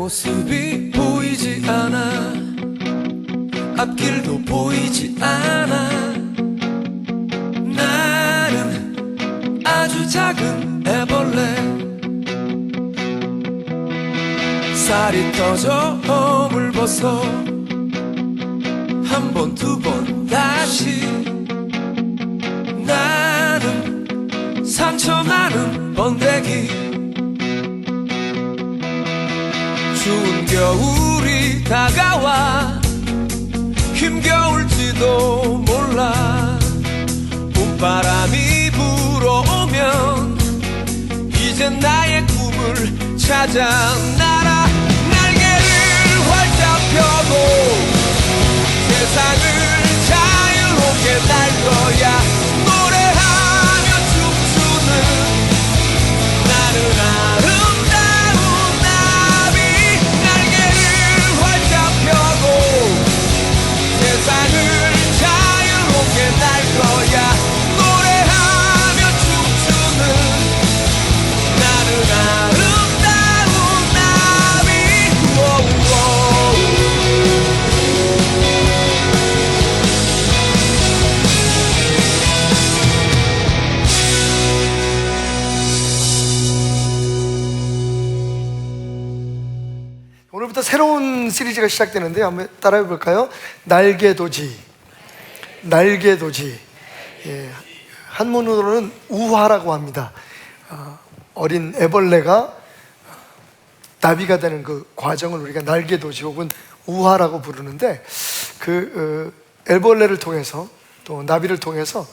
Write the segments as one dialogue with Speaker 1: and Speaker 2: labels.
Speaker 1: 모습이 보이지 않아, 앞길도 보이지 않아. 나는 아주 작은 애벌레, 살이 터져 허물 벗어 한 번 두 번 다시. 나는 상처 많은 번데기, 추운 겨울이 다가와 힘겨울지도 몰라. 봄바람이 불어오면 이젠 나의 꿈을 찾아 날아. 날개를 활짝 펴고 세상을 자유롭게 날 거야. 노래하며 춤추는 나는 세상을 자유롭게 날 거야. 노래하며 춤추는 나는 아름다운 나비.
Speaker 2: 오늘부터 새로운 시리즈가 시작되는데요. 한번 따라해 볼까요? 날개도지. 날개도지. 예, 한문으로는 우화라고 합니다. 어린 애벌레가 나비가 되는 그 과정을 우리가 날개도지 혹은 우화라고 부르는데, 그 애벌레를 통해서 또 나비를 통해서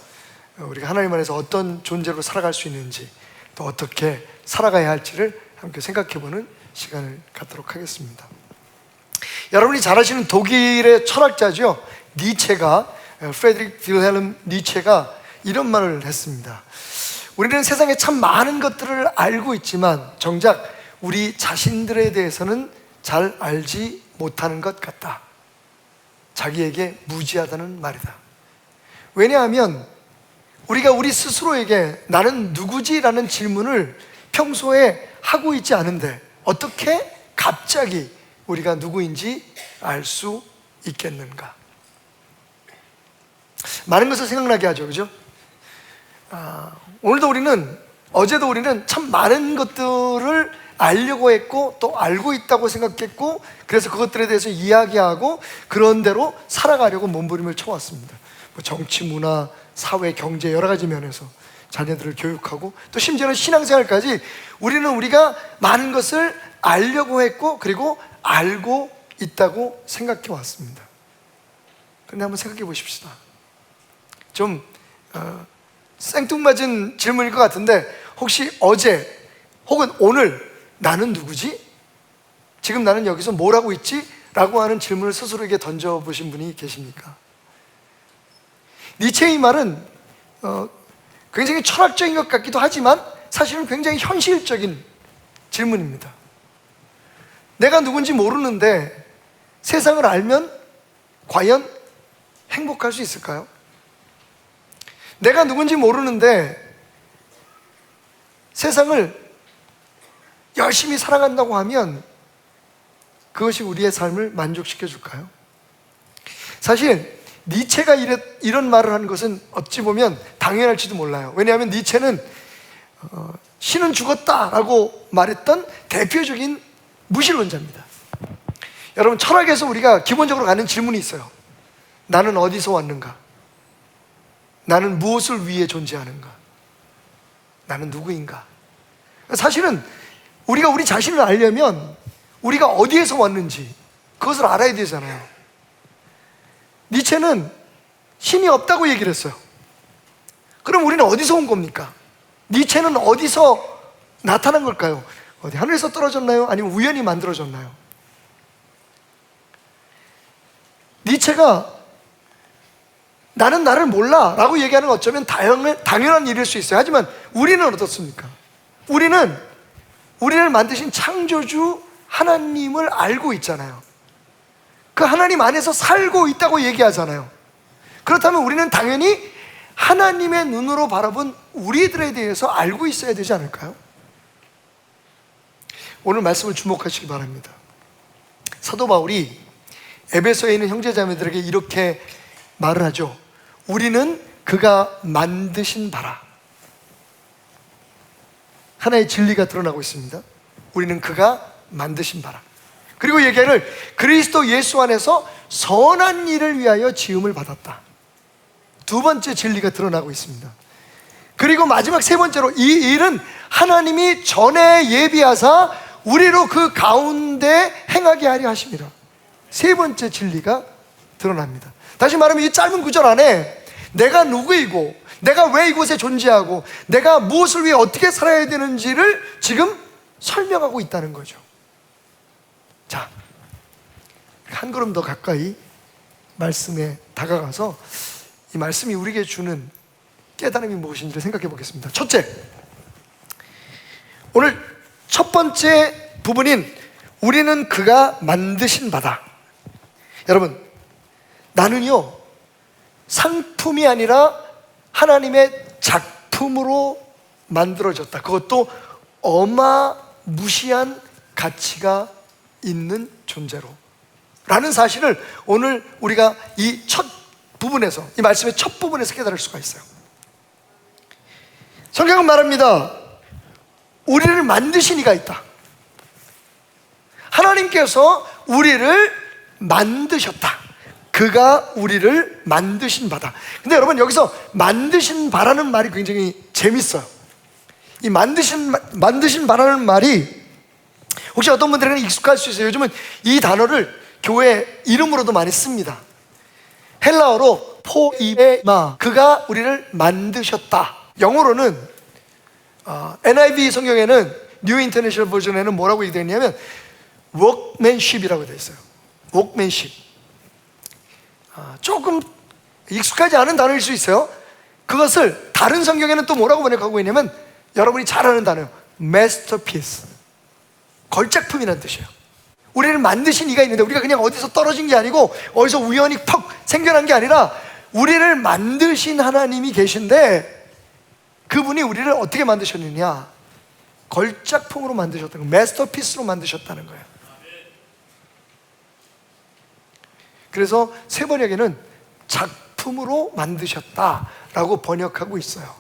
Speaker 2: 우리가 하나님 안에서 어떤 존재로 살아갈 수 있는지, 또 어떻게 살아가야 할지를 함께 생각해보는 시간을 갖도록 하겠습니다. 여러분이 잘 아시는 독일의 철학자죠, 니체가, 프레드리히 윌헬름 니체가 이런 말을 했습니다. 우리는 세상에 참 많은 것들을 알고 있지만 정작 우리 자신들에 대해서는 잘 알지 못하는 것 같다. 자기에게 무지하다는 말이다. 왜냐하면 우리가 우리 스스로에게 나는 누구지? 라는 질문을 평소에 하고 있지 않은데 어떻게 갑자기 우리가 누구인지 알 수 있겠는가? 많은 것을 생각나게 하죠, 그죠? 오늘도 우리는, 어제도 우리는 참 많은 것들을 알려고 했고 또 알고 있다고 생각했고, 그래서 그것들에 대해서 이야기하고 그런 대로 살아가려고 몸부림을 쳐왔습니다. 뭐 정치, 문화, 사회, 경제 여러 가지 면에서 자녀들을 교육하고 또 심지어는 신앙생활까지 우리는 우리가 많은 것을 알려고 했고 그리고 알고 있다고 생각해 왔습니다. 그런데 한번 생각해 보십시다. 좀 생뚱맞은 질문일 것 같은데, 혹시 어제 혹은 오늘 나는 누구지? 지금 나는 여기서 뭘 하고 있지? 라고 하는 질문을 스스로에게 던져보신 분이 계십니까? 니체의 말은 굉장히 철학적인 것 같기도 하지만 사실은 굉장히 현실적인 질문입니다. 내가 누군지 모르는데 세상을 알면 과연 행복할 수 있을까요? 내가 누군지 모르는데 세상을 열심히 사랑한다고 하면 그것이 우리의 삶을 만족시켜 줄까요? 사실 니체가 이런 말을 하는 것은 어찌 보면 당연할지도 몰라요. 왜냐하면 니체는 신은 죽었다라고 말했던 대표적인 무신론자입니다. 여러분, 철학에서 우리가 기본적으로 가는 질문이 있어요. 나는 어디서 왔는가? 나는 무엇을 위해 존재하는가? 나는 누구인가? 사실은 우리가 우리 자신을 알려면 우리가 어디에서 왔는지 그것을 알아야 되잖아요. 니체는 힘이 없다고 얘기를 했어요. 그럼 우리는 어디서 온 겁니까? 니체는 어디서 나타난 걸까요? 어디 하늘에서 떨어졌나요? 아니면 우연히 만들어졌나요? 니체가 나는 나를 몰라 라고 얘기하는 건 어쩌면 당연한 일일 수 있어요. 하지만 우리는 어떻습니까? 우리를 만드신 창조주 하나님을 알고 있잖아요. 그 하나님 안에서 살고 있다고 얘기하잖아요. 그렇다면 우리는 당연히 하나님의 눈으로 바라본 우리들에 대해서 알고 있어야 되지 않을까요? 오늘 말씀을 주목하시기 바랍니다. 사도 바울이 에베소에 있는 형제자매들에게 이렇게 말을 하죠. 우리는 그가 만드신 바라. 하나의 진리가 드러나고 있습니다. 우리는 그가 만드신 바라. 그리고 얘기를 그리스도 예수 안에서 선한 일을 위하여 지음을 받았다. 두 번째 진리가 드러나고 있습니다. 그리고 마지막 세 번째로 이 일은 하나님이 전에 예비하사 우리로 그 가운데 행하게 하려 하십니다. 세 번째 진리가 드러납니다. 다시 말하면 이 짧은 구절 안에 내가 누구이고 내가 왜 이곳에 존재하고 내가 무엇을 위해 어떻게 살아야 되는지를 지금 설명하고 있다는 거죠. 자, 한 걸음 더 가까이 말씀에 다가가서 이 말씀이 우리에게 주는 깨달음이 무엇인지를 생각해 보겠습니다. 첫째, 오늘 첫 번째 부분인 우리는 그가 만드신 바다. 여러분, 나는요 상품이 아니라 하나님의 작품으로 만들어졌다. 그것도 어마무시한 가치가 있는 존재로 라는 사실을 오늘 우리가 이 첫 부분에서, 이 말씀의 첫 부분에서 깨달을 수가 있어요. 성경은 말합니다. 우리를 만드신 이가 있다. 하나님께서 우리를 만드셨다. 그가 우리를 만드신 바다. 근데 여러분, 여기서 만드신 바라는 말이 굉장히 재밌어요. 이 만드신 바라는 말이 혹시 어떤 분들에게는 익숙할 수 있어요. 요즘은 이 단어를 교회 이름으로도 많이 씁니다. 헬라어로 포이마, 그가 우리를 만드셨다. 영어로는 NIV 성경에는 뉴 인터내셔널 버전에는 뭐라고 얘기되어 있냐면 workmanship이라고 되어 있어요. workmanship. 조금 익숙하지 않은 단어일 수 있어요. 그것을 다른 성경에는 또 뭐라고 번역하고 있냐면 여러분이 잘 아는 단어예요. masterpiece. 걸작품이라는 뜻이에요. 우리를 만드신 이가 있는데 우리가 그냥 어디서 떨어진 게 아니고 어디서 우연히 퍽 생겨난 게 아니라 우리를 만드신 하나님이 계신데 그분이 우리를 어떻게 만드셨느냐? 걸작품으로 만드셨다는 거예요. 마스터피스로 만드셨다는 거예요. 그래서 세 번역에는 작품으로 만드셨다라고 번역하고 있어요.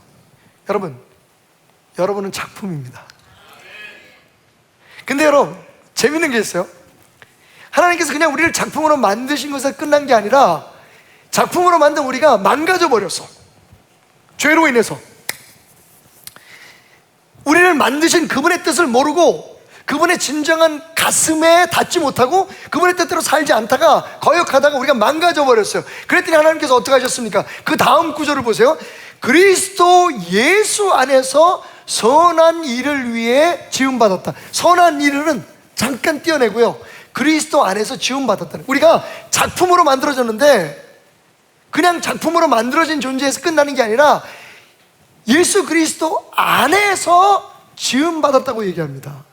Speaker 2: 여러분은 작품입니다. 근데 여러분, 재밌는 게 있어요. 하나님께서 그냥 우리를 작품으로 만드신 것에 끝난 게 아니라 작품으로 만든 우리가 망가져 버렸어. 죄로 인해서. 우리를 만드신 그분의 뜻을 모르고 그분의 진정한 가슴에 닿지 못하고 그분의 뜻대로 살지 않다가 거역하다가 우리가 망가져 버렸어요. 그랬더니 하나님께서 어떻게 하셨습니까? 그 다음 구절을 보세요. 그리스도 예수 안에서 선한 일을 위해 지음받았다. 선한 일은 잠깐 띄어내고요, 그리스도 안에서 지음받았다는, 우리가 작품으로 만들어졌는데 그냥 작품으로 만들어진 존재에서 끝나는 게 아니라 예수 그리스도 안에서 지음받았다고 얘기합니다.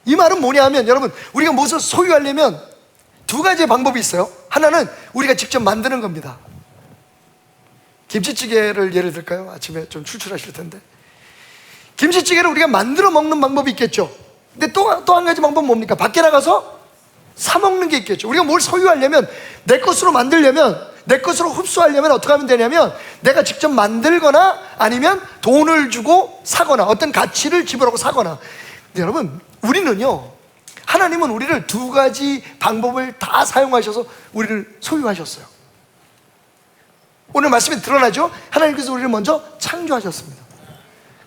Speaker 2: 이 말은 뭐냐 하면, 여러분, 우리가 무엇을 소유하려면 두 가지의 방법이 있어요. 하나는 우리가 직접 만드는 겁니다. 김치찌개를 예를 들까요? 아침에 좀 출출하실 텐데 김치찌개를 우리가 만들어 먹는 방법이 있겠죠. 근데 또 한 가지 방법은 뭡니까? 밖에 나가서 사 먹는 게 있겠죠. 우리가 뭘 소유하려면, 내 것으로 만들려면, 내 것으로 흡수하려면 어떻게 하면 되냐면 내가 직접 만들거나 아니면 돈을 주고 사거나 어떤 가치를 지불하고 사거나. 근데 여러분, 우리는요, 하나님은 우리를 두 가지 방법을 다 사용하셔서 우리를 소유하셨어요. 오늘 말씀에 드러나죠? 하나님께서 우리를 먼저 창조하셨습니다.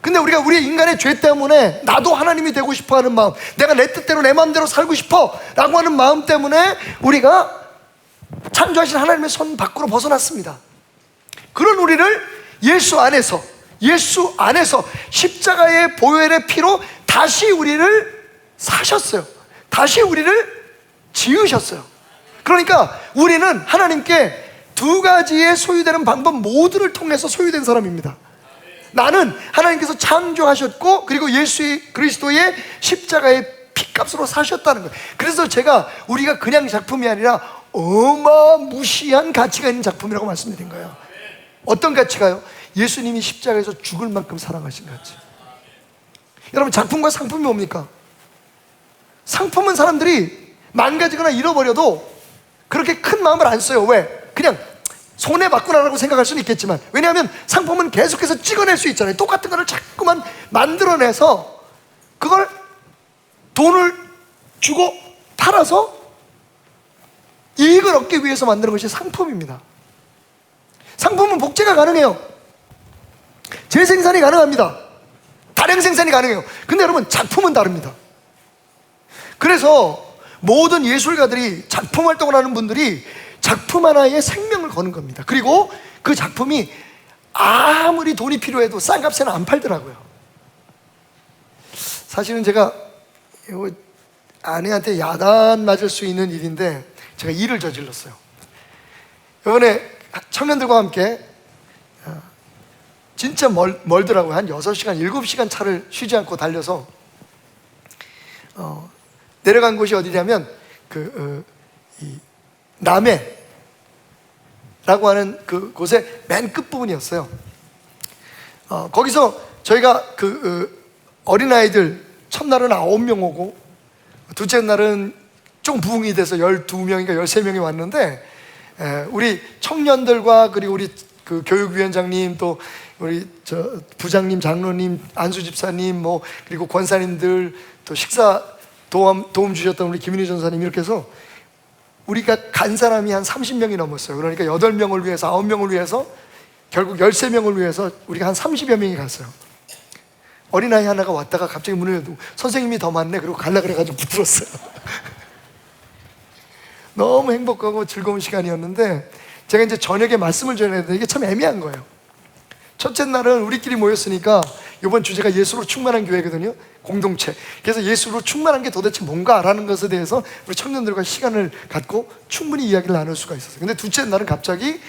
Speaker 2: 근데 우리가 우리 인간의 죄 때문에 나도 하나님이 되고 싶어 하는 마음, 내가 내 뜻대로 내 마음대로 살고 싶어 라고 하는 마음 때문에 우리가 창조하신 하나님의 손 밖으로 벗어났습니다. 그런 우리를 예수 안에서 십자가의 보혈의 피로 다시 우리를 사셨어요. 다시 우리를 지으셨어요. 그러니까 우리는 하나님께 두 가지의 소유되는 방법 모두를 통해서 소유된 사람입니다. 나는 하나님께서 창조하셨고, 그리고 예수 그리스도의 십자가의 피값으로 사셨다는 거예요. 그래서 우리가 그냥 작품이 아니라 어마무시한 가치가 있는 작품이라고 말씀드린 거예요. 어떤 가치가요? 예수님이 십자가에서 죽을 만큼 사랑하신 가치. 여러분, 작품과 상품이 뭡니까? 상품은 사람들이 망가지거나 잃어버려도 그렇게 큰 마음을 안 써요. 왜? 그냥 손해 봤구나라고 생각할 수는 있겠지만, 왜냐하면 상품은 계속해서 찍어낼 수 있잖아요. 똑같은 거를 자꾸만 만들어내서 그걸 돈을 주고 팔아서 이익을 얻기 위해서 만드는 것이 상품입니다. 상품은 복제가 가능해요. 재생산이 가능합니다. 다량 생산이 가능해요. 근데 여러분, 작품은 다릅니다. 그래서 모든 예술가들이 작품 활동을 하는 분들이 작품 하나에 생명을 거는 겁니다. 그리고 그 작품이 아무리 돈이 필요해도 싼 값에는 안 팔더라고요. 사실은 제가 아내한테 야단 맞을 수 있는 일인데 제가 일을 저질렀어요. 이번에 청년들과 함께 진짜 멀더라고요. 한 6시간, 7시간 차를 쉬지 않고 달려서 내려간 곳이 어디냐면 이 남해라고 하는 그 곳의 맨 끝부분이었어요. 거기서 저희가 어린아이들 첫날은 9명 오고 둘째 날은 좀 부흥이 돼서 12명인가 13명이 왔는데, 우리 청년들과 그리고 우리 그 교육위원장님, 또 우리 부장님, 장로님, 안수 집사님, 그리고 권사님들, 또 식사 도움 주셨던 우리 김인희 전사님, 이렇게 해서 우리가 간 사람이 한 30명이 넘었어요. 그러니까 8명을 위해서, 9명을 위해서, 결국 13명을 위해서 우리가 한 30여 명이 갔어요. 어린아이 하나가 왔다가 갑자기 문을 열고 선생님이 더 많네, 그리고 갈라 그래가지고 붙들었어요. 너무 행복하고 즐거운 시간이었는데, 제가 이제 저녁에 말씀을 전해야 되는데 이게 참 애매한 거예요. 첫째 날은 우리끼리 모였으니까, 이번 주제가 예수로 충만한 교회거든요. 공동체. 그래서 예수로 충만한 게 도대체 뭔가라는 것에 대해서 우리 청년들과 시간을 갖고 충분히 이야기를 나눌 수가 있었어요. 근데 둘째 날은 갑자기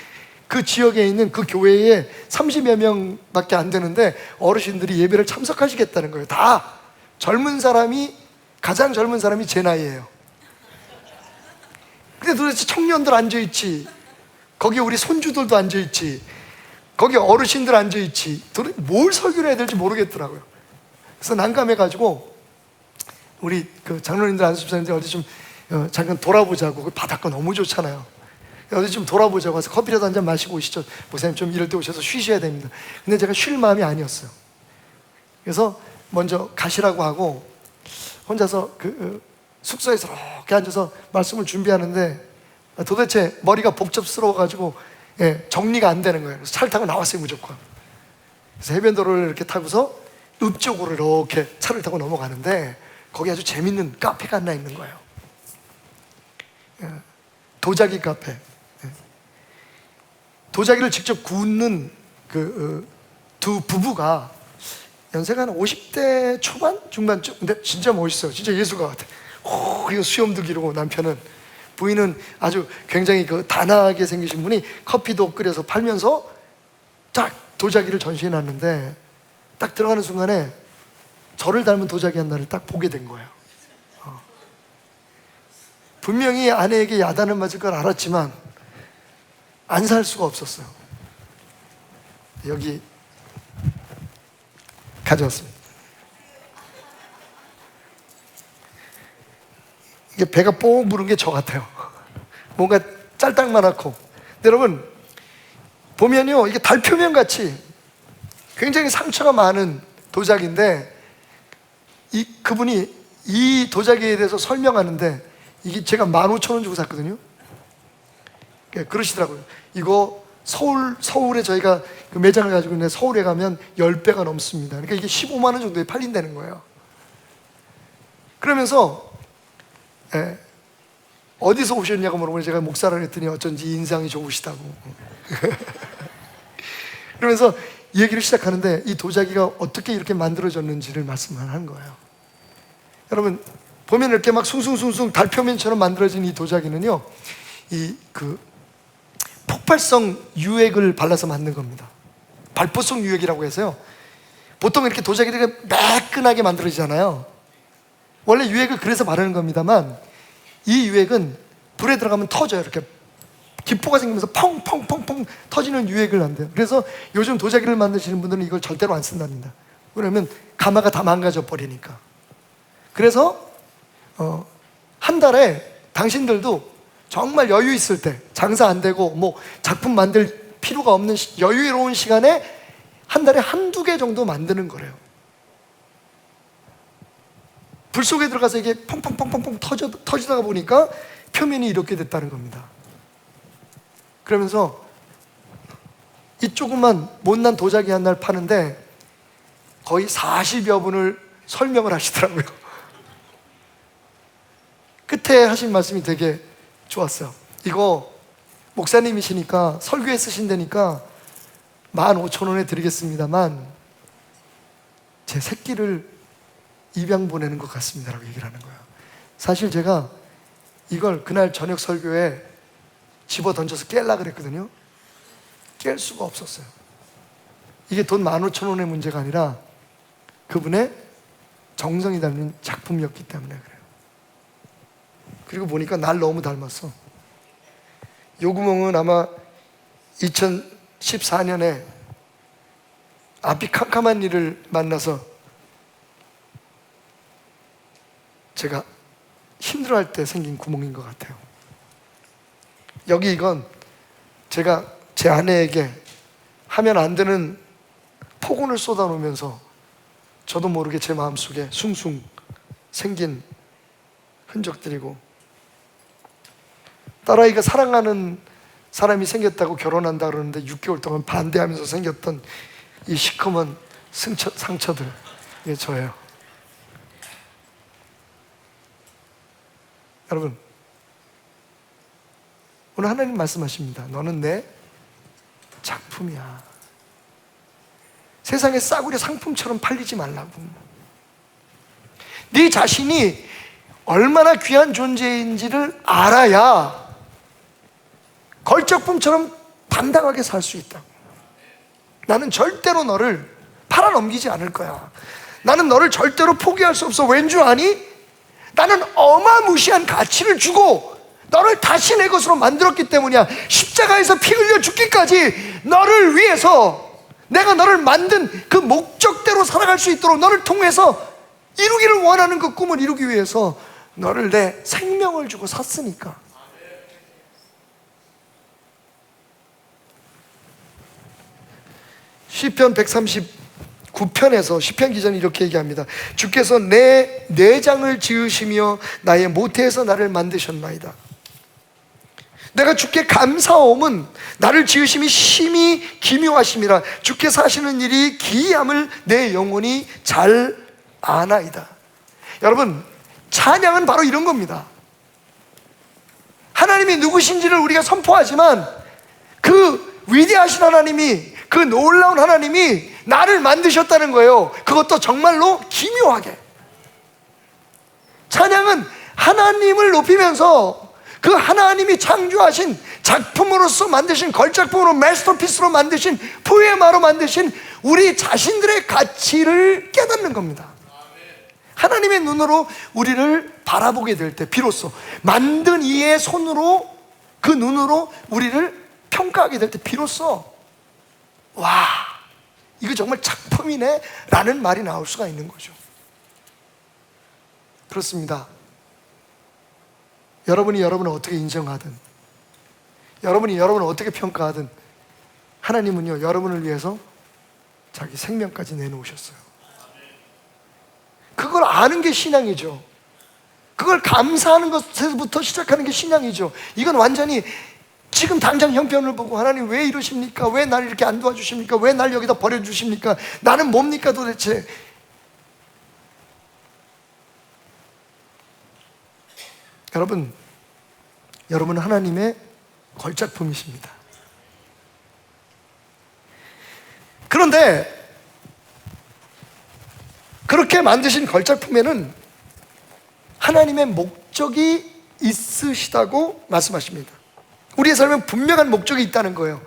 Speaker 2: 그 지역에 있는 그 교회에 30여 명밖에 안 되는데 어르신들이 예배를 참석하시겠다는 거예요. 다 가장 젊은 사람이 제 나이예요. 근데 도대체 청년들 앉아있지, 거기 우리 손주들도 앉아있지, 거기 어르신들 앉아있지, 도대체 뭘 설교를 해야 될지 모르겠더라고요. 그래서 난감해가지고 우리 그 장로님들, 안수집사님들 어디 좀 잠깐 돌아보자고. 그 바닷가 너무 좋잖아요. 어디 좀 돌아보자고 해서 커피라도 한잔 마시고 오시죠. 목사님 좀 이럴 때 오셔서 쉬셔야 됩니다. 근데 제가 쉴 마음이 아니었어요. 그래서 먼저 가시라고 하고 혼자서 숙소에서 이렇게 앉아서 말씀을 준비하는데 도대체 머리가 복잡스러워가지고 정리가 안 되는 거예요. 그래서 차를 타고 나왔어요, 무조건. 그래서 해변도로를 이렇게 타고서 읍쪽으로 이렇게 차를 타고 넘어가는데 거기 아주 재밌는 카페가 하나 있는 거예요. 도자기 카페. 도자기를 직접 굽는 두 부부가 연세가 한 50대 초반? 중반쯤? 근데 진짜 멋있어요. 진짜 예술가 같아. 이거 수염도 기르고, 남편은, 부인은 아주 굉장히 단아하게 생기신 분이 커피도 끓여서 팔면서 딱 도자기를 전시해 놨는데, 딱 들어가는 순간에 저를 닮은 도자기 하나를 딱 보게 된 거예요. 분명히 아내에게 야단을 맞을 걸 알았지만 안 살 수가 없었어요. 여기 가져왔습니다. 이게 배가 뽕 부른 게 저 같아요. 뭔가 짤딱만하고. 근데 여러분 보면요, 이게 달표면 같이 굉장히 상처가 많은 도자기인데, 그분이 이 도자기에 대해서 설명하는데, 이게 제가 15,000원 주고 샀거든요. 그러시더라고요. 이거 서울에 저희가 그 매장을 가지고 있는데 서울에 가면 10배가 넘습니다. 그러니까 이게 15만 원 정도에 팔린다는 거예요. 그러면서 어디서 오셨냐고 물어보니 제가 목사라 했더니 어쩐지 인상이 좋으시다고. 그러면서 이 얘기를 시작하는데 이 도자기가 어떻게 이렇게 만들어졌는지를 말씀하는 거예요. 여러분 보면 이렇게 막 숭숭숭숭 달 표면처럼 만들어진 이 도자기는요, 폭발성 유액을 발라서 만든 겁니다. 발포성 유액이라고 해서요, 보통 이렇게 도자기들이 매끈하게 만들어지잖아요. 원래 유액을 그래서 바르는 겁니다만 이 유액은 불에 들어가면 터져요. 이렇게 기포가 생기면서 펑펑펑펑 터지는 유액을 한대요. 그래서 요즘 도자기를 만드시는 분들은 이걸 절대로 안 쓴답니다. 왜냐면 가마가 다 망가져 버리니까. 그래서 한 달에 당신들도 정말 여유 있을 때, 장사 안 되고 뭐 작품 만들 필요가 없는 여유로운 시간에 한 달에 한두 개 정도 만드는 거래요. 불 속에 들어가서 이게 펑펑펑펑펑 터지다가 보니까 표면이 이렇게 됐다는 겁니다. 그러면서 이 조그만 못난 도자기 한 날 파는데 거의 40여 분을 설명을 하시더라고요. 끝에 하신 말씀이 되게 좋았어요. 이거 목사님이시니까 설교에 쓰신다니까 15,000원에 드리겠습니다만 제 새끼를 입양 보내는 것 같습니다 라고 얘기를 하는 거예요. 사실 제가 이걸 그날 저녁 설교에 집어 던져서 깰라 그랬거든요. 깰 수가 없었어요. 이게 돈 15,000원의 문제가 아니라 그분의 정성이 담긴 작품이었기 때문에 그래요. 그리고 보니까 날 너무 닮았어. 요 구멍은 아마 2014년에 앞이 캄캄한 일을 만나서 제가 힘들어할 때 생긴 구멍인 것 같아요. 여기 이건 제가 제 아내에게 하면 안 되는 폭언을 쏟아놓으면서 저도 모르게 제 마음속에 숭숭 생긴 흔적들이고, 딸아이가 사랑하는 사람이 생겼다고 결혼한다 그러는데 6개월 동안 반대하면서 생겼던 이 시커먼 상처들, 이게 저예요. 여러분, 오늘 하나님 말씀하십니다. 너는 내 작품이야. 세상에 싸구려 상품처럼 팔리지 말라고. 네 자신이 얼마나 귀한 존재인지를 알아야 걸작품처럼 당당하게 살 수 있다고. 나는 절대로 너를 팔아넘기지 않을 거야. 나는 너를 절대로 포기할 수 없어. 왠 줄 아니? 나는 어마무시한 가치를 주고 너를 다시 내 것으로 만들었기 때문이야. 십자가에서 피 흘려 죽기까지 너를 위해서 내가 너를 만든 그 목적대로 살아갈 수 있도록 너를 통해서 이루기를 원하는 그 꿈을 이루기 위해서 너를 내 생명을 주고 샀으니까. 시편 139편에서 시편 기자는 이렇게 얘기합니다. 주께서 내 내장을 지으시며 나의 모태에서 나를 만드셨나이다. 내가 주께 감사함은 나를 지으심이 심히 기묘하심이라. 주께서 하시는 일이 기이함을 내 영혼이 잘 아나이다. 여러분, 찬양은 바로 이런 겁니다. 하나님이 누구신지를 우리가 선포하지만 그 위대하신 하나님이, 그 놀라운 하나님이 나를 만드셨다는 거예요. 그것도 정말로 기묘하게. 찬양은 하나님을 높이면서 그 하나님이 창조하신 작품으로서 만드신, 걸작품으로 마스터피스로 만드신, 포에마로 만드신 우리 자신들의 가치를 깨닫는 겁니다. 하나님의 눈으로 우리를 바라보게 될 때 비로소, 만든 이의 손으로, 그 눈으로 우리를 평가하게 될 때 비로소 와, 이거 정말 작품이네 라는 말이 나올 수가 있는 거죠. 그렇습니다. 여러분이 여러분을 어떻게 인정하든, 여러분이 여러분을 어떻게 평가하든, 하나님은요, 여러분을 위해서 자기 생명까지 내놓으셨어요. 그걸 아는 게 신앙이죠. 그걸 감사하는 것에서부터 시작하는 게 신앙이죠. 이건 완전히 지금 당장 형편을 보고 하나님 왜 이러십니까? 왜 나를 이렇게 안 도와주십니까? 왜 날 여기다 버려주십니까? 나는 뭡니까 도대체? 여러분은 하나님의 걸작품이십니다. 그런데 그렇게 만드신 걸작품에는 하나님의 목적이 있으시다고 말씀하십니다. 우리의 삶엔 분명한 목적이 있다는 거예요.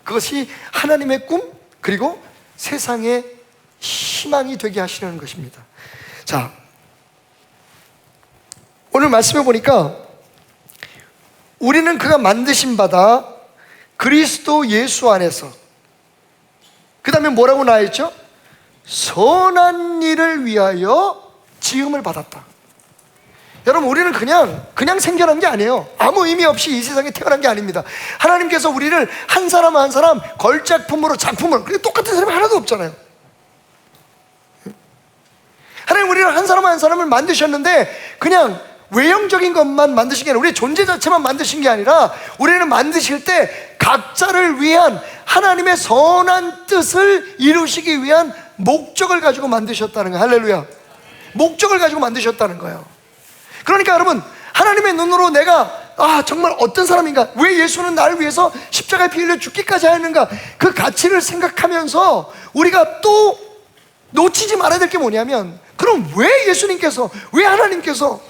Speaker 2: 그것이 하나님의 꿈, 그리고 세상의 희망이 되게 하시려는 것입니다. 자, 오늘 말씀해 보니까 우리는 그가 만드신 바다 그리스도 예수 안에서, 그 다음에 뭐라고 나와있죠? 선한 일을 위하여 지음을 받았다. 여러분, 우리는 그냥 생겨난 게 아니에요. 아무 의미 없이 이 세상에 태어난 게 아닙니다. 하나님께서 우리를 한 사람 한 사람 걸작품으로, 작품으로, 그게 똑같은 사람이 하나도 없잖아요. 하나님 우리를 한 사람 한 사람을 만드셨는데 그냥 외형적인 것만 만드신 게 아니라 우리의 존재 자체만 만드신 게 아니라 우리는 만드실 때 각자를 위한 하나님의 선한 뜻을 이루시기 위한 목적을 가지고 만드셨다는 거예요. 할렐루야. 목적을 가지고 만드셨다는 거예요. 그러니까 여러분, 하나님의 눈으로 내가 정말 어떤 사람인가, 왜 예수는 나를 위해서 십자가에 피 흘려 죽기까지 하였는가, 그 가치를 생각하면서 우리가 또 놓치지 말아야 될 게 뭐냐면, 그럼 왜 예수님께서, 왜 하나님께서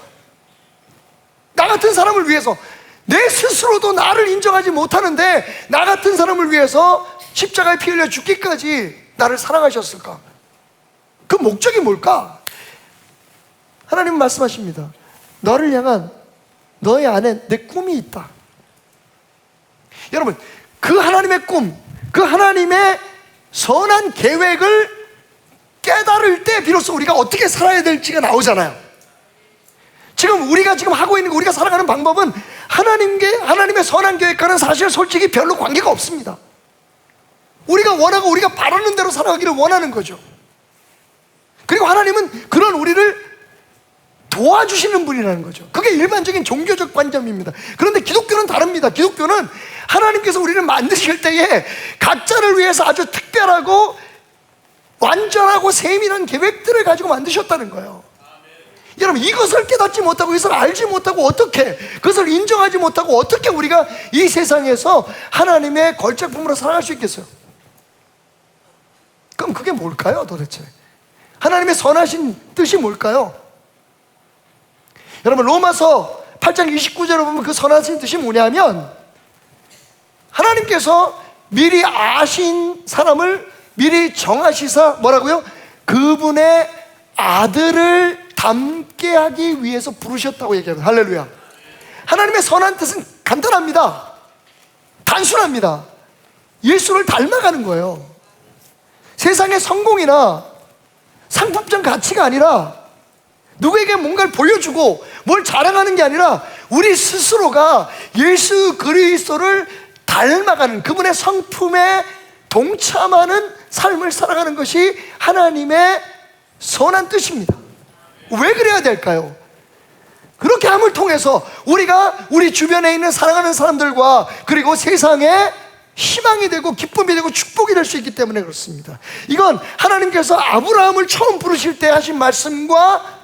Speaker 2: 나 같은 사람을 위해서, 내 스스로도 나를 인정하지 못하는데 나 같은 사람을 위해서 십자가에 피 흘려 죽기까지 나를 사랑하셨을까? 그 목적이 뭘까? 하나님은 말씀하십니다. 너를 향한, 너의 안에 내 꿈이 있다. 여러분, 그 하나님의 꿈, 그 하나님의 선한 계획을 깨달을 때 비로소 우리가 어떻게 살아야 될지가 나오잖아요. 지금 우리가 하고 있는 거, 우리가 살아가는 방법은 하나님의 선한 계획과는 사실 솔직히 별로 관계가 없습니다. 우리가 원하고 우리가 바라는 대로 살아가기를 원하는 거죠. 그리고 하나님은 그런 우리를 도와주시는 분이라는 거죠. 그게 일반적인 종교적 관점입니다. 그런데 기독교는 다릅니다. 기독교는 하나님께서 우리를 만드실 때에 각자를 위해서 아주 특별하고 완전하고 세밀한 계획들을 가지고 만드셨다는 거예요. 여러분, 이것을 깨닫지 못하고, 이것을 알지 못하고, 어떻게, 그것을 인정하지 못하고 어떻게 우리가 이 세상에서 하나님의 걸작품으로 살아갈 수 있겠어요? 그럼 그게 뭘까요 도대체? 하나님의 선하신 뜻이 뭘까요? 여러분, 로마서 8장 29절을 보면 그 선하신 뜻이 뭐냐면, 하나님께서 미리 아신 사람을 미리 정하시사 뭐라고요? 그분의 아들을 닮게 하기 위해서 부르셨다고 얘기합니다. 할렐루야. 하나님의 선한 뜻은 간단합니다. 단순합니다. 예수를 닮아가는 거예요. 세상의 성공이나 상품적 가치가 아니라 누구에게 뭔가를 보여주고 뭘 자랑하는 게 아니라 우리 스스로가 예수 그리스도를 닮아가는, 그분의 성품에 동참하는 삶을 살아가는 것이 하나님의 선한 뜻입니다. 왜 그래야 될까요? 그렇게 함을 통해서 우리가 우리 주변에 있는 사랑하는 사람들과 그리고 세상에 희망이 되고 기쁨이 되고 축복이 될 수 있기 때문에 그렇습니다. 이건 하나님께서 아브라함을 처음 부르실 때 하신 말씀과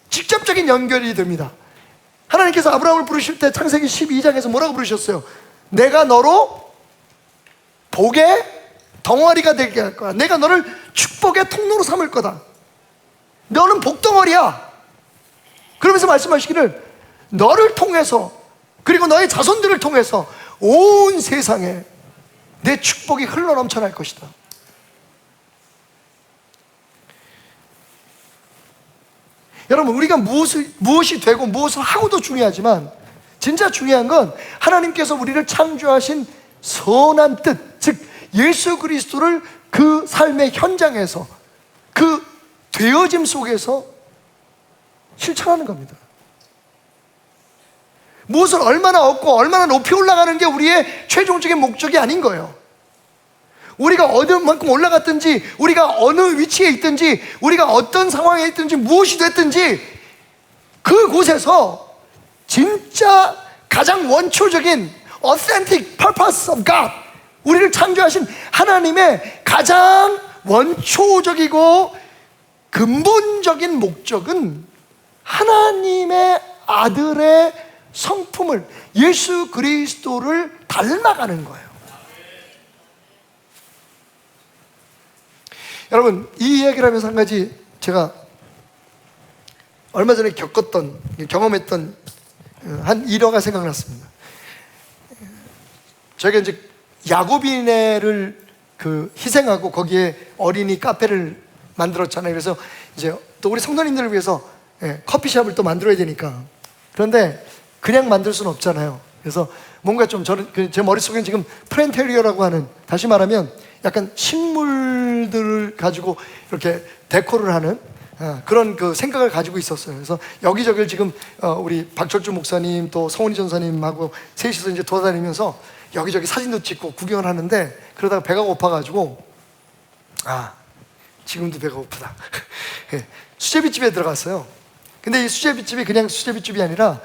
Speaker 2: 직접적인 연결이 됩니다. 하나님께서 아브라함을 부르실 때 창세기 12장에서 뭐라고 부르셨어요? 내가 너로 복의 덩어리가 되게 할 거야. 내가 너를 축복의 통로로 삼을 거다. 너는 복덩어리야. 그러면서 말씀하시기를 너를 통해서 그리고 너의 자손들을 통해서 온 세상에 내 축복이 흘러넘쳐날 것이다. 여러분, 우리가 무엇이 되고 무엇을 하고도 중요하지만 진짜 중요한 건 하나님께서 우리를 창조하신 선한 뜻, 즉 예수 그리스도를 그 삶의 현장에서, 그 되어짐 속에서 실천하는 겁니다. 무엇을 얼마나 얻고 얼마나 높이 올라가는 게 우리의 최종적인 목적이 아닌 거예요. 우리가 어디만큼 올라갔든지, 우리가 어느 위치에 있든지, 우리가 어떤 상황에 있든지, 무엇이 됐든지 그곳에서 진짜 가장 원초적인 authentic purpose of God, 우리를 창조하신 하나님의 가장 원초적이고 근본적인 목적은 하나님의 아들의 성품을, 예수 그리스도를 닮아가는 거예요. 여러분, 이 이야기를 하면서 한 가지 제가 얼마 전에 경험했던 한 일화가 생각났습니다. 저희가 이제 야고비네를 희생하고 거기에 어린이 카페를 만들었잖아요. 그래서 이제 또 우리 성도님들을 위해서 커피숍을 또 만들어야 되니까. 그런데 그냥 만들 수는 없잖아요. 그래서 뭔가 좀 저는 제 머릿속엔 지금 플랜테리어라고 하는, 다시 말하면 약간 식물들을 가지고 이렇게 데코를 하는 그런 생각을 가지고 있었어요. 그래서 여기저기를 지금 우리 박철주 목사님 또 성훈이 전사님하고 셋이서 이제 돌아다니면서 여기저기 사진도 찍고 구경을 하는데, 그러다가 배가 고파가지고 지금도 배가 고프다. 수제비집에 들어갔어요. 근데 이 수제비집이 그냥 수제비집이 아니라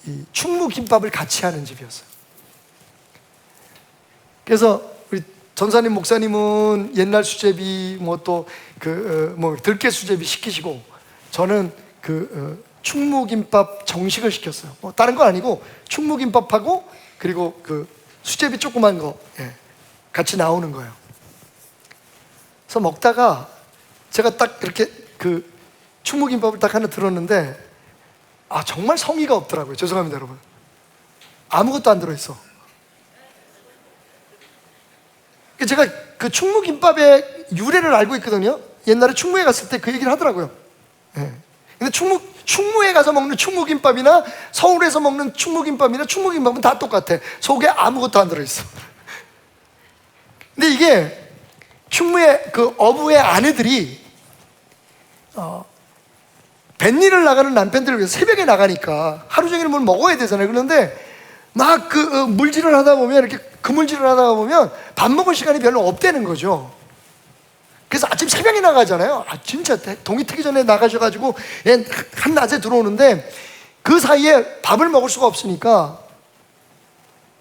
Speaker 2: 이 충무김밥을 같이 하는 집이었어요. 그래서 우리 전사님 목사님은 옛날 수제비 들깨 수제비 시키시고, 저는 충무김밥 정식을 시켰어요. 다른 건 아니고 충무김밥하고 그리고 수제비 조그만 거 같이 나오는 거예요. 그래서 먹다가 제가 딱 이렇게 충무김밥을 딱 하나 들었는데 정말 성의가 없더라고요. 죄송합니다, 여러분. 아무것도 안 들어있어. 제가 충무김밥의 유래를 알고 있거든요. 옛날에 충무에 갔을 때 그 얘기를 하더라고요. 근데 충무에 가서 먹는 충무김밥이나 서울에서 먹는 충무김밥이나 충무김밥은 다 똑같아. 속에 아무것도 안 들어있어. 근데 이게 충무의 어부의 아내들이 뱃일을 나가는 남편들을 위해서 새벽에 나가니까 하루 종일 뭘 먹어야 되잖아요. 그런데 막 물질을 하다 보면, 이렇게 그물질을 하다 보면 밥 먹을 시간이 별로 없다는 거죠. 그래서 아침 새벽에 나가잖아요. 진짜 동이 트기 전에 나가셔가지고 한낮에 들어오는데, 그 사이에 밥을 먹을 수가 없으니까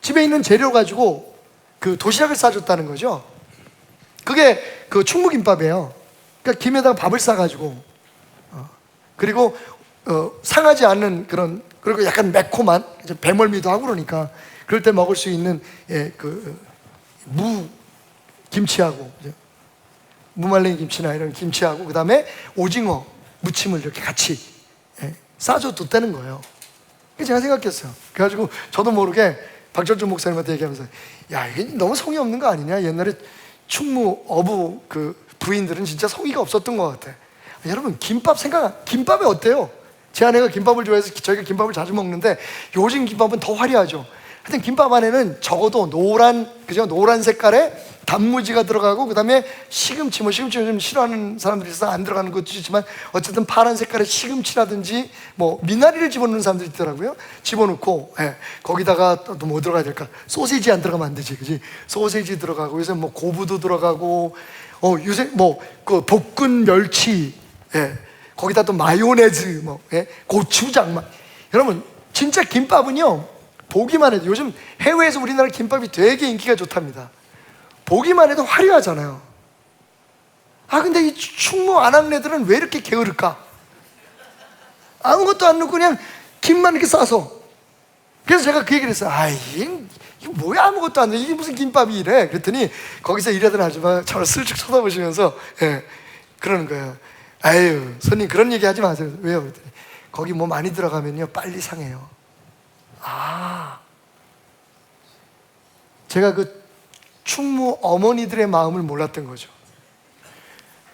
Speaker 2: 집에 있는 재료 가지고 도시락을 싸줬다는 거죠. 그게 충무김밥이에요. 그러니까 김에다가 밥을 싸가지고, 그리고 상하지 않는 그리고 약간 매콤한, 배멀미도 하고 그러니까 그럴 때 먹을 수 있는 김치하고, 무말랭이 김치나 이런 김치하고, 그 다음에 오징어 무침을 이렇게 같이 싸줘뒀다는 거예요. 제가 생각했어요. 그래가지고 저도 모르게 박철준 목사님한테 얘기하면서, 이게 너무 성의 없는 거 아니냐? 옛날에 충무 어부 부인들은 진짜 성의가 없었던 것 같아. 여러분, 김밥이 어때요? 제 아내가 김밥을 좋아해서 저희가 김밥을 자주 먹는데, 요즘 김밥은 더 화려하죠. 하여튼 김밥 안에는 적어도 노란 색깔의 단무지가 들어가고, 그 다음에 시금치 좀 싫어하는 사람들이 있어서 안 들어가는 것도 있지만, 어쨌든 파란 색깔의 시금치라든지 미나리를 집어넣는 사람들이 있더라고요. 집어넣고, 거기다가 또 뭐 들어가야 될까? 소시지 안 들어가면 안 되지, 그지? 소시지 들어가고, 요새 고부도 들어가고, 요새 볶은 멸치, 거기다 또 마요네즈, 고추장, 여러분, 진짜 김밥은요, 보기만 해도, 요즘 해외에서 우리나라 김밥이 되게 인기가 좋답니다. 보기만 해도 화려하잖아요. 근데 이 충무 아낙네들은 왜 이렇게 게으를까? 아무것도 안 넣고 그냥 김만 이렇게 싸서. 그래서 제가 그 얘기를 했어요. 이거 뭐야, 아무것도 안 넣어. 이게 무슨 김밥이 이래? 그랬더니 거기서 일하던 아줌마가 저를 슬쩍 쳐다보시면서 그러는 거예요. 손님 그런 얘기 하지 마세요. 왜요? 그랬더니 거기 뭐 많이 들어가면요 빨리 상해요. 제가 충무 어머니들의 마음을 몰랐던 거죠.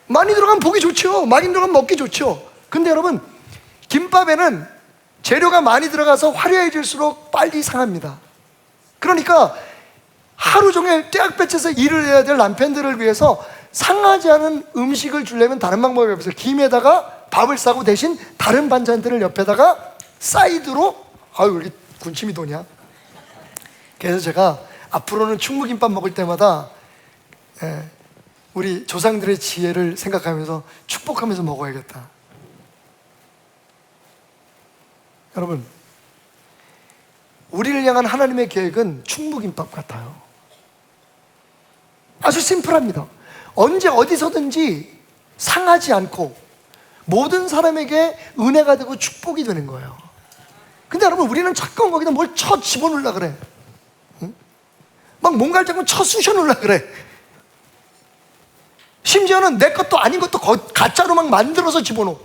Speaker 2: 많이 들어가면 보기 좋죠. 많이 들어가면 먹기 좋죠. 근데 여러분, 김밥에는 재료가 많이 들어가서 화려해질수록 빨리 상합니다. 그러니까 하루 종일 떼약볕에서 일을 해야 될 남편들을 위해서 상하지 않은 음식을 주려면 다른 방법이 없어요. 김에다가 밥을 싸고 대신 다른 반찬들을 옆에다가 사이드로, 왜 이렇게 군침이 도냐? 그래서 제가 앞으로는 충무김밥 먹을 때마다 우리 조상들의 지혜를 생각하면서 축복하면서 먹어야겠다. 여러분, 우리를 향한 하나님의 계획은 충무김밥 같아요. 아주 심플합니다. 언제 어디서든지 상하지 않고 모든 사람에게 은혜가 되고 축복이 되는 거예요. 근데 여러분, 우리는 자꾸 거기다 뭘 쳐 집어넣으려 그래. 응? 막 뭔가를 자꾸 쳐 쑤셔 넣으려 그래. 심지어는 내 것도 아닌 것도 가짜로 막 만들어서 집어넣어.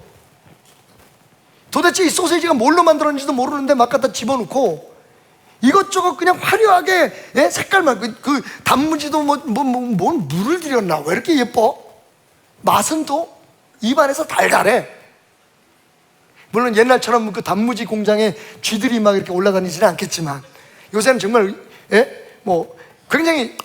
Speaker 2: 도대체 이 소세지가 뭘로 만들었는지도 모르는데 막 갖다 집어넣고 이것저것 그냥 화려하게, 예? 색깔만 그 단무지도 뭔 물을 들였나 왜 이렇게 예뻐? 맛은 또 입안에서 달달해. 물론 옛날처럼 그 단무지 공장에 쥐들이 막 이렇게 올라다니지는 않겠지만 요새는 정말, 예? 뭐 굉장히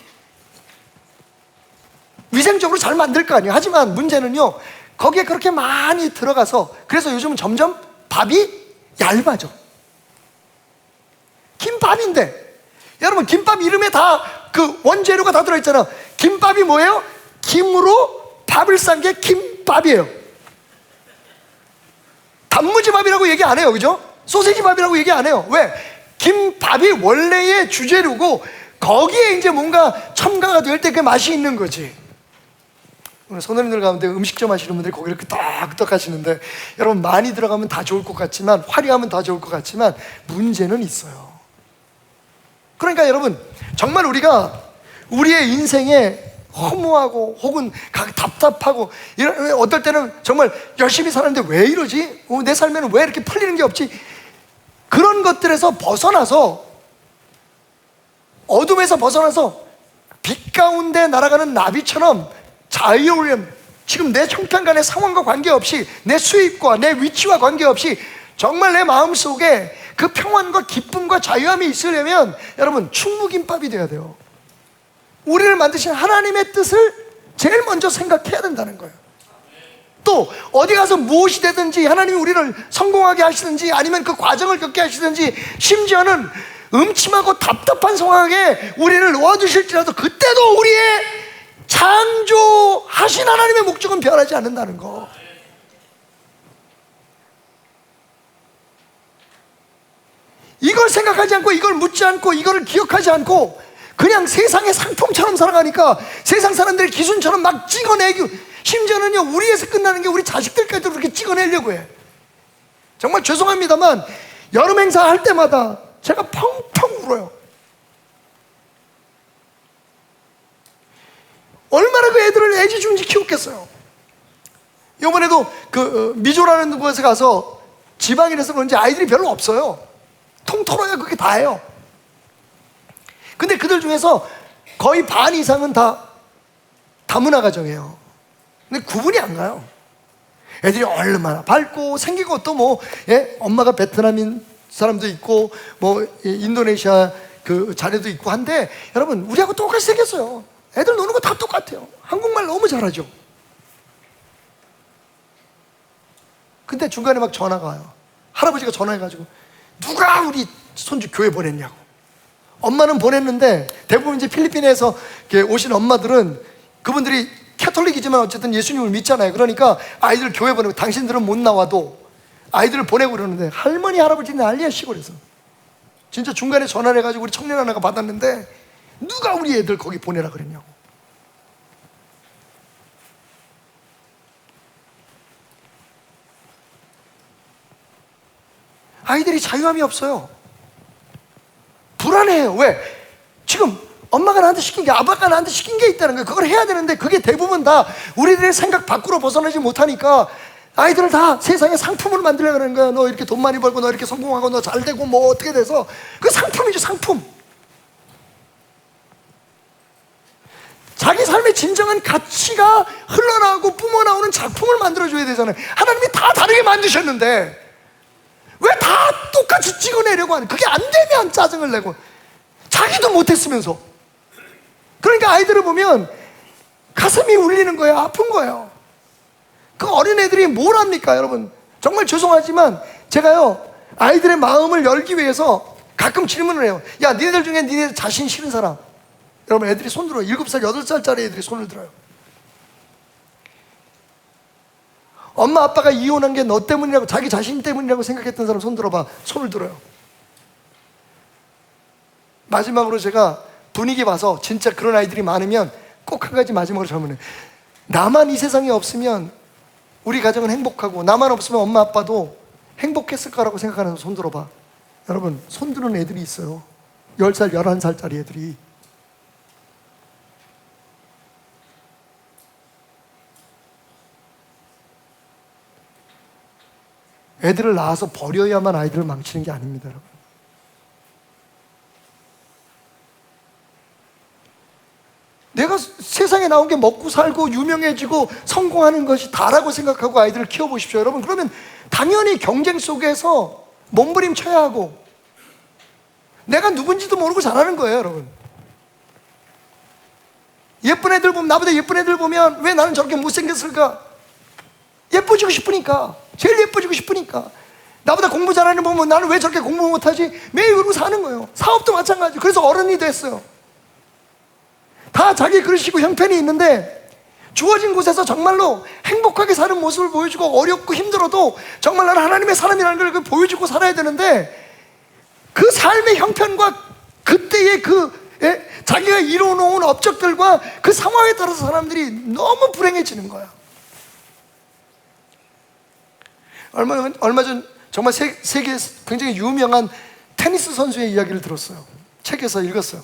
Speaker 2: 위생적으로 잘 만들 거 아니에요. 하지만 문제는요, 거기에 그렇게 많이 들어가서, 그래서 요즘은 점점 밥이 얇아져. 김밥인데, 여러분, 김밥 이름에 다 그 원재료가 다 들어있잖아. 김밥이 뭐예요? 김으로 밥을 싼 게 김밥이에요. 단무지밥이라고 얘기 안 해요, 그죠? 소세지밥이라고 얘기 안 해요. 왜? 김밥이 원래의 주재료고 거기에 이제 뭔가 첨가가 될 때 그 맛이 있는 거지. 오늘 선생님들 가운데 음식점 하시는 분들이 고기를 끄덕끄덕 하시는데, 여러분, 많이 들어가면 다 좋을 것 같지만, 화려하면 다 좋을 것 같지만 문제는 있어요. 그러니까 여러분, 정말 우리가 우리의 인생에 허무하고 혹은 답답하고, 어떨 때는 정말 열심히 사는데 왜 이러지? 내 삶에는 왜 이렇게 풀리는 게 없지? 그런 것들에서 벗어나서, 어둠에서 벗어나서 빛 가운데 날아가는 나비처럼 자유로움, 지금 내 형편간의 상황과 관계없이, 내 수입과 내 위치와 관계없이 정말 내 마음속에 그 평안과 기쁨과 자유함이 있으려면 여러분, 충무김밥이 돼야 돼요. 우리를 만드신 하나님의 뜻을 제일 먼저 생각해야 된다는 거예요. 또 어디 가서 무엇이 되든지 하나님이 우리를 성공하게 하시든지 아니면 그 과정을 겪게 하시든지, 심지어는 음침하고 답답한 상황에 우리를 놓아주실지라도 그때도 우리의 창조하신 하나님의 목적은 변하지 않는다는 거. 이걸 생각하지 않고, 이걸 묻지 않고, 이걸 기억하지 않고 그냥 세상의 상품처럼 살아가니까 세상 사람들의 기준처럼 막 찍어내고, 심지어는요, 우리에서 끝나는 게 우리 자식들까지도 그렇게 찍어내려고 해. 정말 죄송합니다만 여름 행사 할 때마다 제가 펑펑 울어요. 얼마나 그 애들을 애지중지 키웠겠어요. 이번에도 그 미조라는 곳에 가서 지방이라서 그런지 아이들이 별로 없어요. 통틀어야 그게 다예요. 근데 그들 중에서 거의 반 이상은 다 다문화 가정이에요. 근데 구분이 안 가요. 애들이 얼마나 밝고 생기고, 또 뭐, 예? 엄마가 베트남인 사람도 있고 뭐 인도네시아 그 자녀도 있고 한데, 여러분, 우리하고 똑같이 생겼어요. 애들 노는 거 다 똑같아요. 한국말 너무 잘하죠. 근데 중간에 막 전화가 와요. 할아버지가 전화해가지고 누가 우리 손주 교회 보냈냐고. 엄마는 보냈는데, 대부분 이제 필리핀에서 오신 엄마들은 그분들이 캐톨릭이지만 어쨌든 예수님을 믿잖아요. 그러니까 아이들 교회 보내고, 당신들은 못 나와도 아이들을 보내고 그러는데, 할머니 할아버지는 난리야, 시골에서. 진짜 중간에 전화를 해가지고 우리 청년 하나가 받았는데, 누가 우리 애들 거기 보내라 그랬냐고. 아이들이 자유함이 없어요. 불안해요. 왜? 지금 엄마가 나한테 시킨 게, 아빠가 나한테 시킨 게 있다는 거예요. 그걸 해야 되는데 그게 대부분 다 우리들의 생각 밖으로 벗어나지 못하니까 아이들을 다 세상의 상품으로 만들려고 하는 거야. 너 이렇게 돈 많이 벌고, 너 이렇게 성공하고, 너 잘 되고, 뭐 어떻게 돼서. 그 상품이죠, 상품. 자기 삶의 진정한 가치가 흘러나오고 뿜어나오는 작품을 만들어줘야 되잖아요. 하나님이 다 다르게 만드셨는데 왜 다 똑같이 찍어내려고 하는, 그게 안 되면 짜증을 내고, 자기도 못했으면서. 그러니까 아이들을 보면 가슴이 울리는 거예요. 아픈 거예요. 그 어린애들이 뭘 합니까, 여러분? 정말 죄송하지만 제가요, 아이들의 마음을 열기 위해서 가끔 질문을 해요. 야, 니네들 중에 니네 자신 싫은 사람? 여러분, 애들이 손 들어요. 7살, 8살짜리 애들이 손을 들어요. 엄마 아빠가 이혼한 게 너 때문이라고, 자기 자신 때문이라고 생각했던 사람 손 들어봐. 손을 들어요. 마지막으로 제가 분위기 봐서 진짜 그런 아이들이 많으면 꼭 한 가지 마지막으로 질문해요. 나만 이 세상에 없으면 우리 가정은 행복하고 나만 없으면 엄마 아빠도 행복했을까라고 생각하는 손 들어봐. 여러분, 손 드는 애들이 있어요. 10살, 11살짜리 애들이. 애들을 낳아서 버려야만 아이들을 망치는 게 아닙니다, 여러분. 내가 세상에 나온 게 먹고 살고 유명해지고 성공하는 것이 다라고 생각하고 아이들을 키워보십시오, 여러분. 그러면 당연히 경쟁 속에서 몸부림쳐야 하고 내가 누군지도 모르고 잘하는 거예요, 여러분. 예쁜 애들 보면, 나보다 예쁜 애들 보면 왜 나는 저렇게 못생겼을까? 예뻐지고 싶으니까. 제일 예뻐지고 싶으니까. 나보다 공부 잘하는 애 보면 나는 왜 저렇게 공부 못하지? 매일 그러고 사는 거예요. 사업도 마찬가지. 그래서 어른이 됐어요. 다 자기 그릇이고 형편이 있는데 주어진 곳에서 정말로 행복하게 사는 모습을 보여주고 어렵고 힘들어도 정말 나는 하나님의 사람이라는 걸 보여주고 살아야 되는데 그 삶의 형편과 그때의 자기가 이뤄놓은 업적들과 그 상황에 따라서 사람들이 너무 불행해지는 거야. 얼마 전 정말 세계에서 굉장히 유명한 테니스 선수의 이야기를 들었어요. 책에서 읽었어요.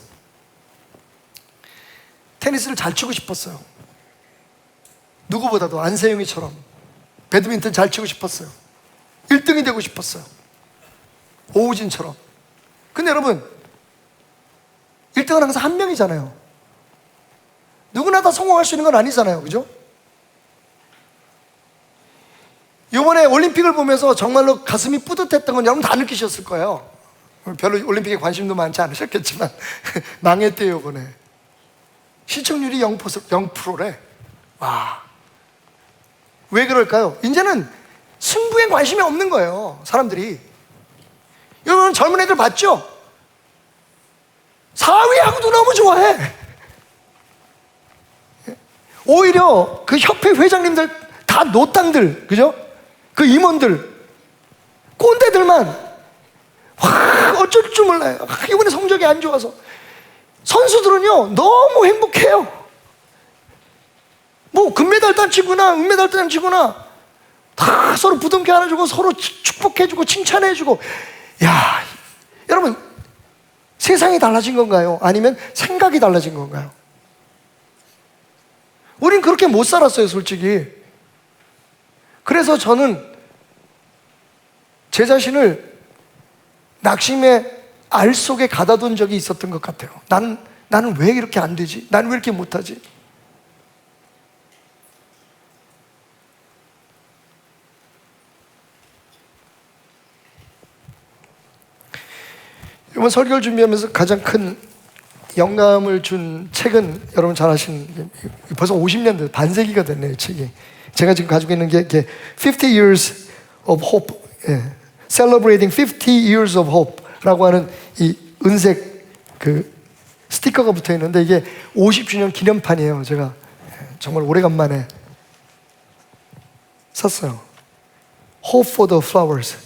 Speaker 2: 테니스를 잘 치고 싶었어요. 누구보다도 안세영이처럼 배드민턴 잘 치고 싶었어요. 1등이 되고 싶었어요. 오우진처럼. 근데 여러분, 1등은 항상 한 명이잖아요. 누구나 다 성공할 수 있는 건 아니잖아요, 그죠? 이번에 올림픽을 보면서 정말로 가슴이 뿌듯했던 건 여러분 다 느끼셨을 거예요. 별로 올림픽에 관심도 많지 않으셨겠지만 망했대요, 이번에. 시청률이 0%래. 와, 왜 그럴까요? 이제는 승부에 관심이 없는 거예요, 사람들이. 여러분 젊은 애들 봤죠? 4위하고도 너무 좋아해. 오히려 그 협회 회장님들 다 노땅들, 그죠? 그 임원들, 꼰대들만 와, 어쩔 줄 몰라요. 이번에 성적이 안 좋아서. 선수들은요 너무 행복해요. 뭐 금메달 딴치거나 은메달 딴치거나 다 서로 부둥켜 안아주고 서로 축복해주고 칭찬해주고. 야, 여러분, 세상이 달라진 건가요? 아니면 생각이 달라진 건가요? 우린 그렇게 못 살았어요, 솔직히. 그래서 저는 제 자신을 낙심의 알 속에 가다 둔 적이 있었던 것 같아요. 나는 왜 이렇게 안 되지? 나는 왜 이렇게 못하지? 이번 설교를 준비하면서 가장 큰 영감을 준 책은 여러분 잘 아시는, 벌써 50년 됐어요. 반세기가 됐네요, 책이. 제가 지금 가지고 있는 게 50 years of hope, celebrating 50 years of hope 라고 하는 이 은색 그 스티커가 붙어 있는데 이게 50주년 기념판이에요. 제가 정말 오래간만에 샀어요. Hope for the flowers.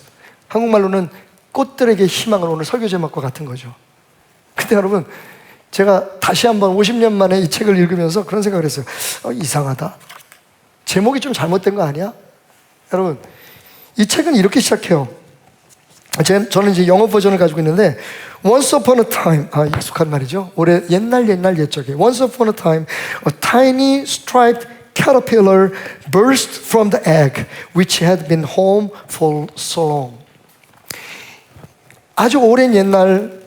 Speaker 2: 한국말로는 꽃들에게 희망을, 오늘 설교 제목과 같은 거죠. 근데 여러분, 제가 다시 한번 50년 만에 이 책을 읽으면서 그런 생각을 했어요. 이상하다. 제목이 좀 잘못된 거 아니야? 여러분, 이 책은 이렇게 시작해요. 저는 이제 영어 버전을 가지고 있는데, Once upon a time, 익숙한 말이죠. 옛날 옛적에 Once upon a time, a tiny striped caterpillar burst from the egg, which had been home for so long. 아주 오랜 옛날,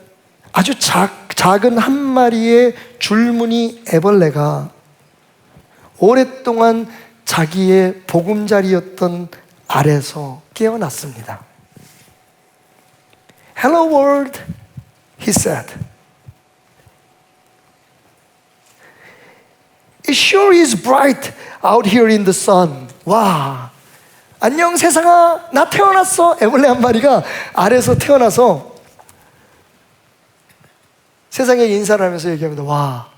Speaker 2: 아주 작은 한 마리의 줄무늬 애벌레가 오랫동안 자기의 보금자리였던 알에서 깨어났습니다. Hello world, he said. It sure is bright out here in the sun. 와, 안녕 세상아, 나 태어났어. 애벌레 한 마리가 알에서 태어나서 세상에 인사를 하면서 얘기합니다. 와,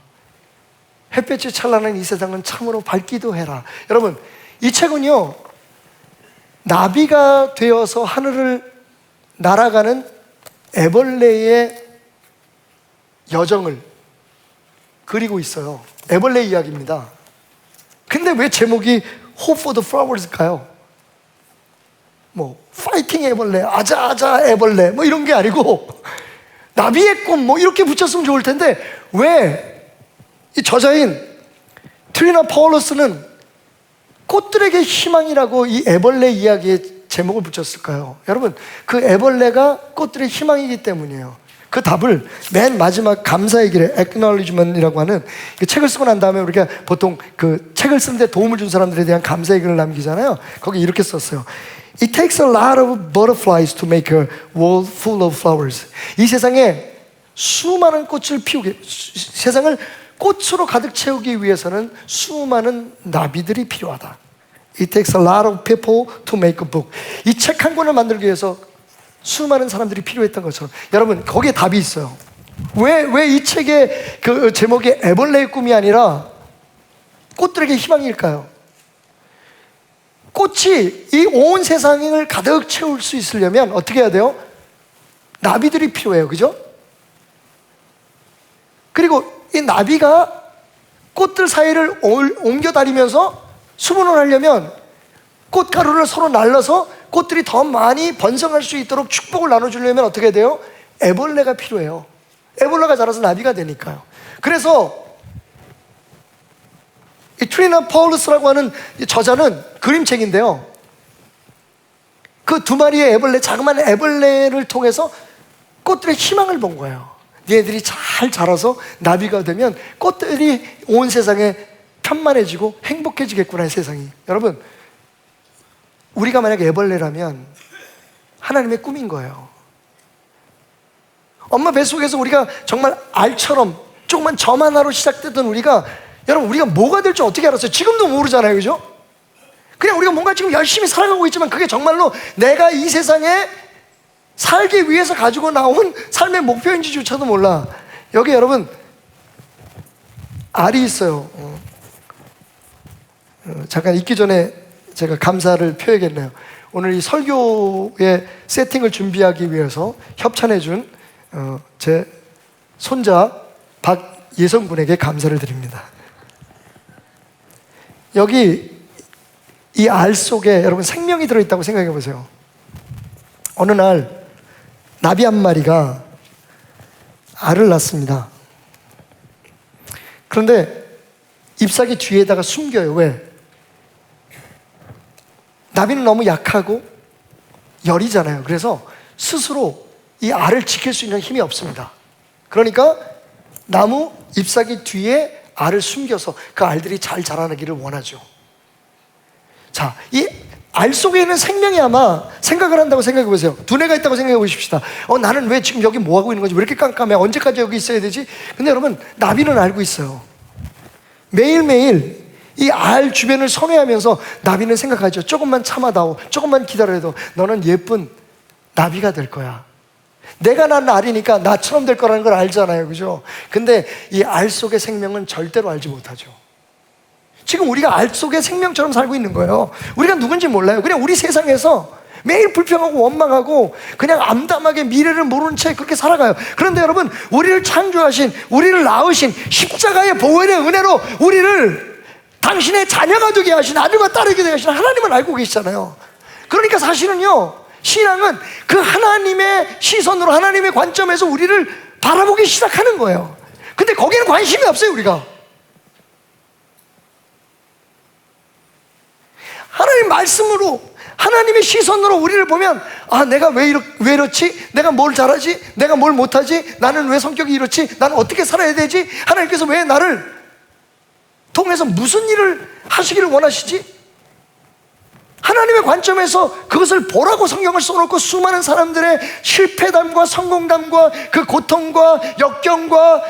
Speaker 2: 햇볕이 찬란한 이 세상은 참으로 밝기도 해라. 여러분, 이 책은요, 나비가 되어서 하늘을 날아가는 애벌레의 여정을 그리고 있어요. 애벌레 이야기입니다. 근데 왜 제목이 Hope for the Flowers일까요? 뭐 파이팅 애벌레, 아자아자 애벌레 뭐 이런 게 아니고 나비의 꿈 뭐 이렇게 붙였으면 좋을 텐데 왜 이 저자인 트리나 파울러스는 꽃들에게 희망이라고 이 애벌레 이야기에 제목을 붙였을까요? 여러분, 그 애벌레가 꽃들의 희망이기 때문이에요. 그 답을 맨 마지막 감사의 길에 acknowledgement이라고 하는 그 책을 쓰고 난 다음에 우리가 보통 그 책을 쓰는데 도움을 준 사람들에 대한 감사의 글을 남기잖아요. 거기 이렇게 썼어요. It takes a lot of butterflies to make a world full of flowers. 이 세상에 수많은 꽃을 피우게, 세상을 꽃으로 가득 채우기 위해서는 수많은 나비들이 필요하다. It takes a lot of people to make a book. 이 책 한 권을 만들기 위해서 수많은 사람들이 필요했던 것처럼 여러분 거기에 답이 있어요. 왜 이 책의 그 제목이 애벌레의 꿈이 아니라 꽃들에게 희망일까요? 꽃이 이 온 세상을 가득 채울 수 있으려면 어떻게 해야 돼요? 나비들이 필요해요. 그죠? 그리고 이 나비가 꽃들 사이를 옮겨 다니면서 수분을 하려면 꽃가루를 서로 날려서 꽃들이 더 많이 번성할 수 있도록 축복을 나눠주려면 어떻게 해야 돼요? 애벌레가 필요해요. 애벌레가 자라서 나비가 되니까요. 그래서 이 트리나 파울러스라고 하는 이 저자는 그림책인데요, 그 두 마리의 애벌레, 자그마한 애벌레를 통해서 꽃들의 희망을 본 거예요. 얘들이 잘 자라서 나비가 되면 꽃들이 온 세상에 편만해지고 행복해지겠구나, 세상이. 여러분, 우리가 만약에 애벌레라면 하나님의 꿈인 거예요. 엄마 뱃속에서 우리가 정말 알처럼 조그만 점 하나로 시작되던 우리가, 여러분, 우리가 뭐가 될지 어떻게 알았어요? 지금도 모르잖아요. 그죠? 그냥 우리가 뭔가 지금 열심히 살아가고 있지만 그게 정말로 내가 이 세상에 살기 위해서 가지고 나온 삶의 목표인지조차도 몰라. 여기 여러분 알이 있어요. 잠깐 읽기 전에 제가 감사를 표해야겠네요. 오늘 이 설교의 세팅을 준비하기 위해서 협찬해준 제 손자 박예성 군에게 감사를 드립니다. 여기 이 알 속에 여러분 생명이 들어있다고 생각해 보세요. 어느 날 나비 한 마리가 알을 낳습니다. 그런데 잎사귀 뒤에다가 숨겨요. 왜? 나비는 너무 약하고 열이잖아요. 그래서 스스로 이 알을 지킬 수 있는 힘이 없습니다. 그러니까 나무 잎사귀 뒤에 알을 숨겨서 그 알들이 잘 자라나기를 원하죠. 자, 이 알 속에 있는 생명이 아마 생각을 한다고 생각해 보세요. 두뇌가 있다고 생각해 보십시다. 나는 왜 지금 여기 뭐 하고 있는 거지? 왜 이렇게 깜깜해? 언제까지 여기 있어야 되지? 근데 여러분, 나비는 알고 있어요. 매일매일 이 알 주변을 선회하면서 나비는 생각하죠. 조금만 참아다오, 조금만 기다려도 너는 예쁜 나비가 될 거야. 내가 난 알이니까 나처럼 될 거라는 걸 알잖아요. 그죠? 근데 이 알 속의 생명은 절대로 알지 못하죠. 지금 우리가 알 속의 생명처럼 살고 있는 거예요. 우리가 누군지 몰라요. 그냥 우리 세상에서 매일 불평하고 원망하고 그냥 암담하게 미래를 모르는 채 그렇게 살아가요. 그런데 여러분, 우리를 창조하신, 우리를 낳으신 십자가의 보혈의 은혜로 우리를 당신의 자녀가 되게 하신, 아들과 딸이 되게 하신 하나님을 알고 계시잖아요. 그러니까 사실은요, 신앙은 그 하나님의 시선으로, 하나님의 관점에서 우리를 바라보기 시작하는 거예요. 근데 거기는 관심이 없어요. 우리가 하나님 말씀으로, 하나님의 시선으로 우리를 보면, 아, 내가 왜 이렇지? 내가 뭘 잘하지? 내가 뭘 못하지? 나는 왜 성격이 이렇지? 나는 어떻게 살아야 되지? 하나님께서 왜 나를 통해서 무슨 일을 하시기를 원하시지? 하나님의 관점에서 그것을 보라고 성경을 써놓고 수많은 사람들의 실패담과 성공담과 그 고통과 역경과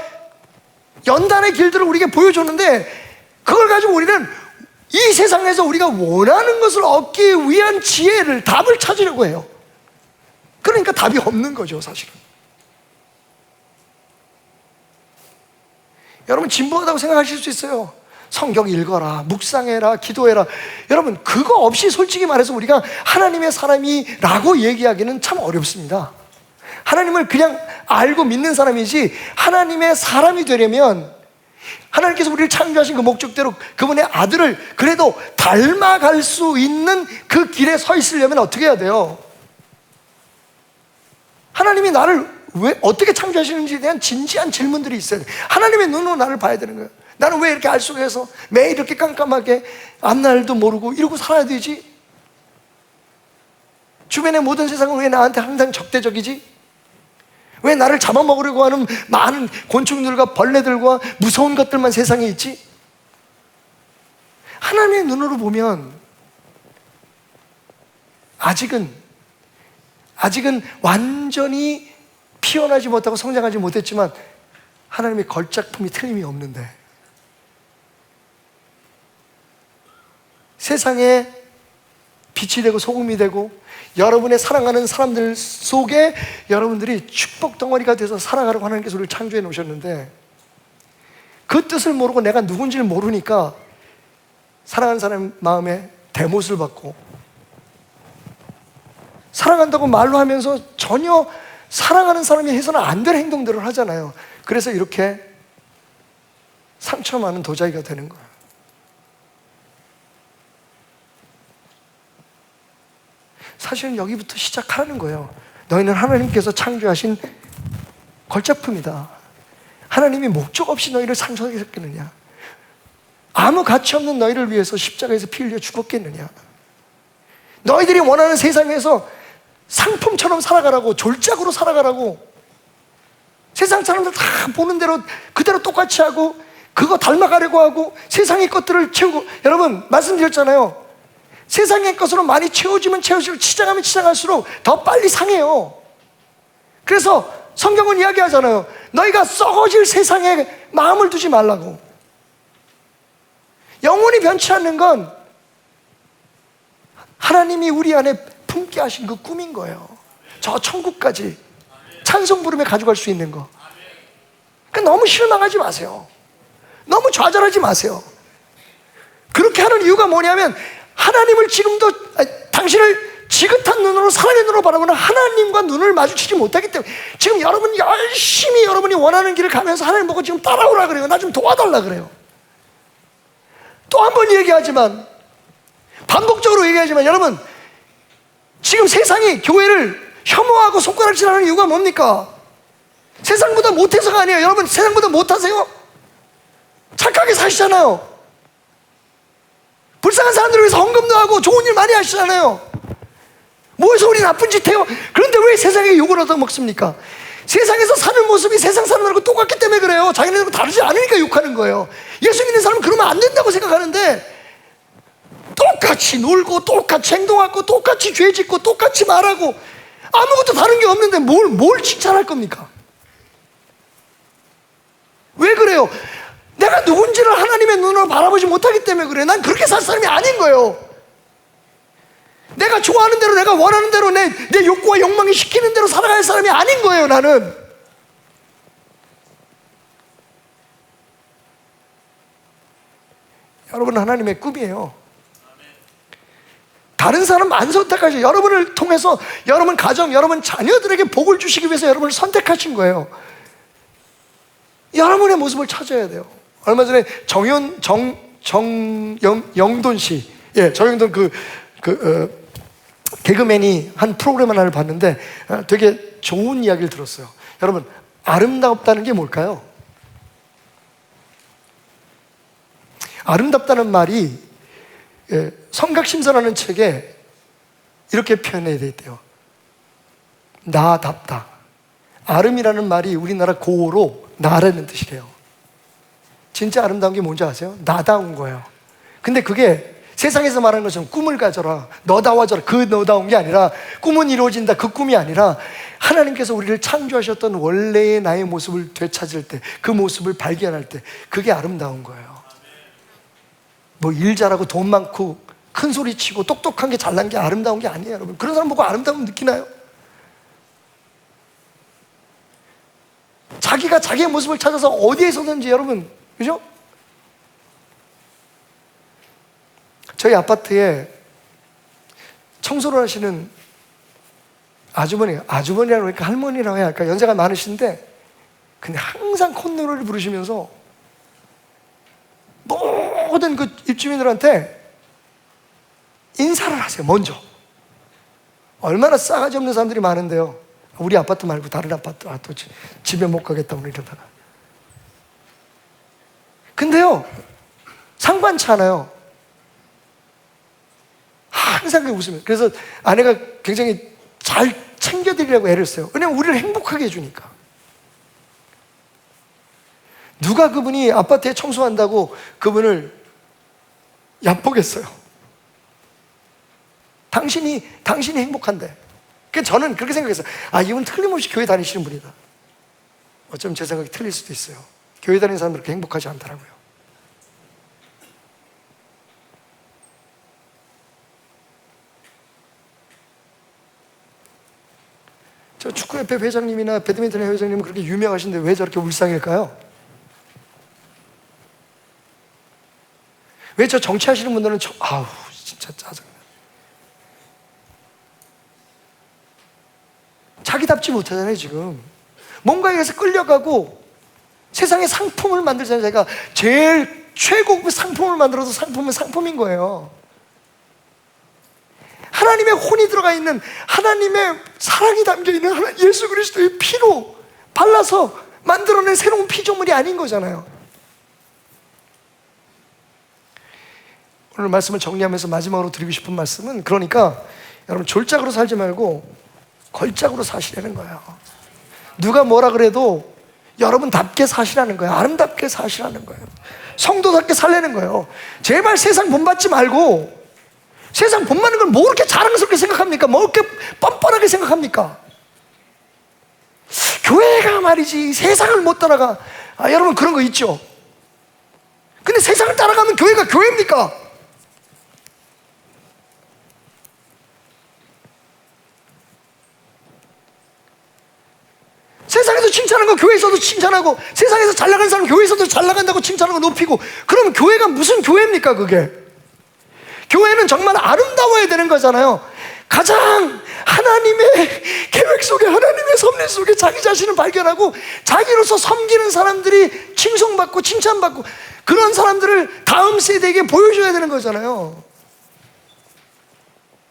Speaker 2: 연단의 길들을 우리에게 보여줬는데, 그걸 가지고 우리는 이 세상에서 우리가 원하는 것을 얻기 위한 지혜를, 답을 찾으려고 해요. 그러니까 답이 없는 거죠, 사실은. 여러분, 진부하다고 생각하실 수 있어요. 성경 읽어라, 묵상해라, 기도해라. 여러분, 그거 없이 솔직히 말해서 우리가 하나님의 사람이라고 얘기하기는 참 어렵습니다. 하나님을 그냥 알고 믿는 사람이지, 하나님의 사람이 되려면 하나님께서 우리를 창조하신 그 목적대로 그분의 아들을 그래도 닮아갈 수 있는 그 길에 서 있으려면 어떻게 해야 돼요? 하나님이 나를 왜 어떻게 창조하시는지에 대한 진지한 질문들이 있어야 돼. 하나님의 눈으로 나를 봐야 되는 거예요. 나는 왜 이렇게 알 속에서 매일 이렇게 깜깜하게 앞날도 모르고 이러고 살아야 되지? 주변의 모든 세상은 왜 나한테 항상 적대적이지? 왜 나를 잡아먹으려고 하는 많은 곤충들과 벌레들과 무서운 것들만 세상에 있지? 하나님의 눈으로 보면 아직은 완전히 피어나지 못하고 성장하지 못했지만 하나님의 걸작품이 틀림이 없는데, 세상에 빛이 되고 소금이 되고 여러분의 사랑하는 사람들 속에 여러분들이 축복 덩어리가 돼서 살아가라고 하나님께서 우리를 창조해 놓으셨는데, 그 뜻을 모르고 내가 누군지를 모르니까 사랑하는 사람 마음에 대못을 받고, 사랑한다고 말로 하면서 전혀 사랑하는 사람이 해서는 안 될 행동들을 하잖아요. 그래서 이렇게 상처 많은 도자기가 되는 거예요. 사실은 여기부터 시작하라는 거예요. 너희는 하나님께서 창조하신 걸작품이다. 하나님이 목적 없이 너희를 창조하셨겠느냐? 아무 가치 없는 너희를 위해서 십자가에서 피 흘려 죽었겠느냐? 너희들이 원하는 세상에서 상품처럼 살아가라고, 졸작으로 살아가라고, 세상 사람들 다 보는 대로 그대로 똑같이 하고 그거 닮아가려고 하고 세상의 것들을 채우고, 여러분 말씀드렸잖아요. 세상의 것으로 많이 채워지면 채워질수록, 치장하면 치장할수록 더 빨리 상해요. 그래서 성경은 이야기하잖아요. 너희가 썩어질 세상에 마음을 두지 말라고. 영원히 변치 않는 건 하나님이 우리 안에 품게 하신 그 꿈인 거예요. 저 천국까지 찬송 부르며 가져갈 수 있는 거. 그러니까 너무 실망하지 마세요. 너무 좌절하지 마세요. 그렇게 하는 이유가 뭐냐면, 하나님을 지금도, 당신을 지긋한 눈으로, 사랑의 눈으로 바라보는 하나님과 눈을 마주치지 못하기 때문에, 지금 여러분 열심히 여러분이 원하는 길을 가면서 하나님 보고 지금 따라오라 그래요. 나 좀 도와달라 그래요. 또 한 번 얘기하지만, 반복적으로 얘기하지만, 여러분 지금 세상이 교회를 혐오하고 손가락질하는 이유가 뭡니까? 세상보다 못해서가 아니에요. 여러분 세상보다 못하세요? 착하게 사시잖아요. 불쌍한 사람들을 위해서 헌금도 하고 좋은 일 많이 하시잖아요. 뭐해서 우리 나쁜 짓 해요? 그런데 왜 세상에 욕을 얻어먹습니까? 세상에서 사는 모습이 세상 사람들하고 똑같기 때문에 그래요. 자기네들과 다르지 않으니까 욕하는 거예요. 예수 믿는 사람은 그러면 안 된다고 생각하는데, 똑같이 놀고 똑같이 행동하고 똑같이 죄 짓고 똑같이 말하고 아무것도 다른 게 없는데 뭘 칭찬할 겁니까? 왜 그래요? 내가 누군지를 하나님의 눈으로 바라보지 못하기 때문에 그래. 난 그렇게 살 사람이 아닌 거예요. 내가 좋아하는 대로, 내가 원하는 대로, 내 욕구와 욕망이 시키는 대로 살아갈 사람이 아닌 거예요, 나는. 여러분은 하나님의 꿈이에요. 다른 사람 안 선택하셔. 여러분을 통해서 여러분 가정, 여러분 자녀들에게 복을 주시기 위해서 여러분을 선택하신 거예요. 여러분의 모습을 찾아야 돼요. 얼마 전에 정영돈 씨, 정영돈 개그맨이 한 프로그램 하나를 봤는데 되게 좋은 이야기를 들었어요. 여러분, 아름답다는 게 뭘까요? 아름답다는 말이, 성각심서라는 책에 이렇게 표현해야 되겠대요. 나답다. 아름이라는 말이 우리나라 고어로 나라는 뜻이래요. 진짜 아름다운 게 뭔지 아세요? 나다운 거예요. 근데 그게 세상에서 말하는 것처럼 꿈을 가져라, 너다워져라, 그 너다운 게 아니라, 꿈은 이루어진다, 그 꿈이 아니라, 하나님께서 우리를 창조하셨던 원래의 나의 모습을 되찾을 때, 그 모습을 발견할 때, 그게 아름다운 거예요. 뭐 일 잘하고 돈 많고 큰 소리 치고 똑똑한 게 잘난 게 아름다운 게 아니에요, 여러분. 그런 사람 보고 아름다움 느끼나요? 자기가 자기의 모습을 찾아서 어디에서든지, 여러분, 그죠? 저희 아파트에 청소를 하시는 아주머니라고 하니까 할머니라고 해야 할까? 연세가 많으신데 근데 항상 콧노래를 부르시면서 모든 그 입주민들한테 인사를 하세요. 먼저. 얼마나 싸가지 없는 사람들이 많은데요. 우리 아파트 말고 다른 아파트, 또 집에 못 가겠다 오늘 이러다가. 근데요, 상관치 않아요. 항상 웃으면. 그래서 아내가 굉장히 잘 챙겨드리려고 애를 써요. 왜냐면 우리를 행복하게 해주니까. 누가 그분이 아파트에 청소한다고 그분을 얕보겠어요? 당신이 행복한데. 그래서 저는 그렇게 생각했어요. 이분 틀림없이 교회 다니시는 분이다. 어쩌면 제 생각이 틀릴 수도 있어요. 교회 다니는 사람들 그렇게 행복하지 않더라고요. 저 축구협회 회장님이나 배드민턴 회장님은 그렇게 유명하신데 왜 저렇게 울상일까요? 왜 저 정치하시는 분들은 진짜 짜증나. 자기답지 못하잖아요 지금. 뭔가에 의해서 끌려가고 세상에 상품을 만들잖아요. 제가 제일 최고급 상품을 만들어도 상품은 상품인 거예요. 하나님의 혼이 들어가 있는, 하나님의 사랑이 담겨있는 예수 그리스도의 피로 발라서 만들어낸 새로운 피조물이 아닌 거잖아요. 오늘 말씀을 정리하면서 마지막으로 드리고 싶은 말씀은, 그러니까 여러분 졸작으로 살지 말고 걸작으로 사시라는 거예요. 누가 뭐라 그래도 여러분답게 사시라는 거예요. 아름답게 사시라는 거예요. 성도답게 살라는 거예요. 제발 세상 본받지 말고, 세상 본받는 걸 뭐 그렇게 자랑스럽게 생각합니까? 뭐 그렇게 뻔뻔하게 생각합니까? 교회가 말이지 세상을 못 따라가. 여러분 그런 거 있죠? 근데 세상을 따라가면 교회가 교회입니까? 세상에서 칭찬하는 거 교회에서도 칭찬하고, 세상에서 잘 나가는 사람 교회에서도 잘 나간다고 칭찬하고 높이고, 그러면 교회가 무슨 교회입니까 그게? 교회는 정말 아름다워야 되는 거잖아요. 가장 하나님의 계획 속에, 하나님의 섭리 속에 자기 자신을 발견하고 자기로서 섬기는 사람들이 칭송받고 칭찬받고, 그런 사람들을 다음 세대에게 보여줘야 되는 거잖아요.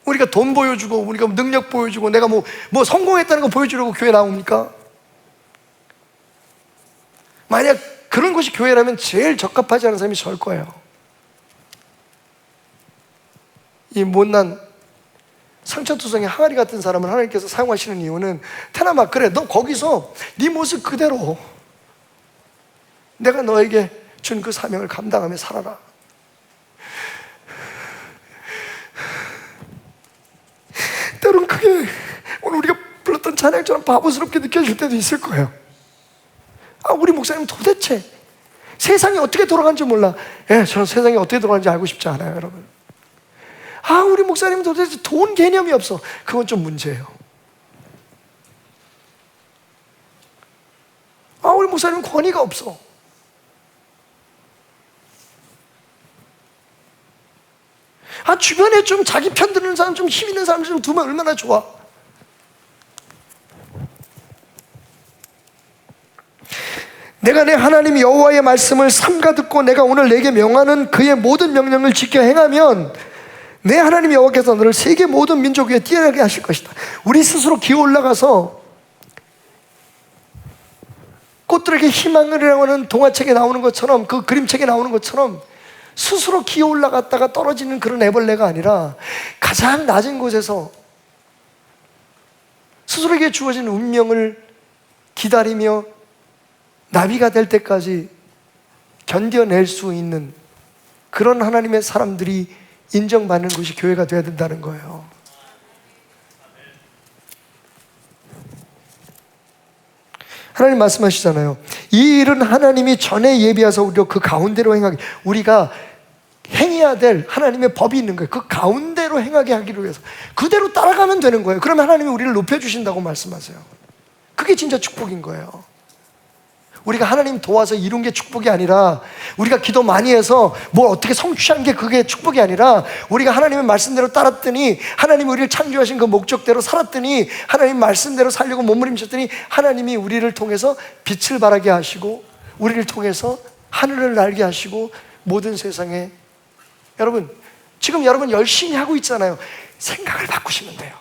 Speaker 2: 우리가 돈 보여주고 우리가 능력 보여주고 내가 뭐 성공했다는 거 보여주려고 교회 나옵니까? 만약 그런 것이 교회라면 제일 적합하지 않은 사람이 저일 거예요. 이 못난 상처투성이 항아리 같은 사람을 하나님께서 사용하시는 이유는, 테나마 그래 너 거기서 네 모습 그대로 내가 너에게 준 그 사명을 감당하며 살아라. 때론 그게 오늘 우리가 불렀던 찬양처럼 바보스럽게 느껴질 때도 있을 거예요. 우리 목사님 도대체 세상이 어떻게 돌아가는지 몰라. 저는 세상이 어떻게 돌아가는지 알고 싶지 않아요 여러분. 우리 목사님은 도대체 돈 개념이 없어. 그건 좀 문제예요. 우리 목사님은 권위가 없어. 주변에 좀 자기 편 드는 사람, 좀 힘 있는 사람 좀 두면 얼마나 좋아. 내가 내 하나님 여호와의 말씀을 삼가 듣고 내가 오늘 내게 명하는 그의 모든 명령을 지켜 행하면 내 하나님 여호와께서 너를 세계 모든 민족 위에 뛰어나게 하실 것이다. 우리 스스로 기어 올라가서 꽃들에게 희망이라고 하는 동화책에 나오는 것처럼, 그 그림책에 나오는 것처럼 스스로 기어 올라갔다가 떨어지는 그런 애벌레가 아니라, 가장 낮은 곳에서 스스로에게 주어진 운명을 기다리며 나비가 될 때까지 견뎌낼 수 있는 그런 하나님의 사람들이 인정받는 곳이 교회가 되어야 된다는 거예요. 하나님 말씀하시잖아요. 이 일은 하나님이 전에 예비하사 우리로 그 가운데로 행하게, 우리가 행해야 될 하나님의 법이 있는 거예요. 그 가운데로 행하게 하기를 위해서 그대로 따라가면 되는 거예요. 그러면 하나님이 우리를 높여주신다고 말씀하세요. 그게 진짜 축복인 거예요. 우리가 하나님 도와서 이룬 게 축복이 아니라, 우리가 기도 많이 해서 뭘 어떻게 성취한 게 그게 축복이 아니라, 우리가 하나님의 말씀대로 따랐더니, 하나님이 우리를 창조하신 그 목적대로 살았더니, 하나님 말씀대로 살려고 몸부림쳤더니 하나님이 우리를 통해서 빛을 발하게 하시고, 우리를 통해서 하늘을 날게 하시고, 모든 세상에, 여러분 지금 여러분 열심히 하고 있잖아요. 생각을 바꾸시면 돼요.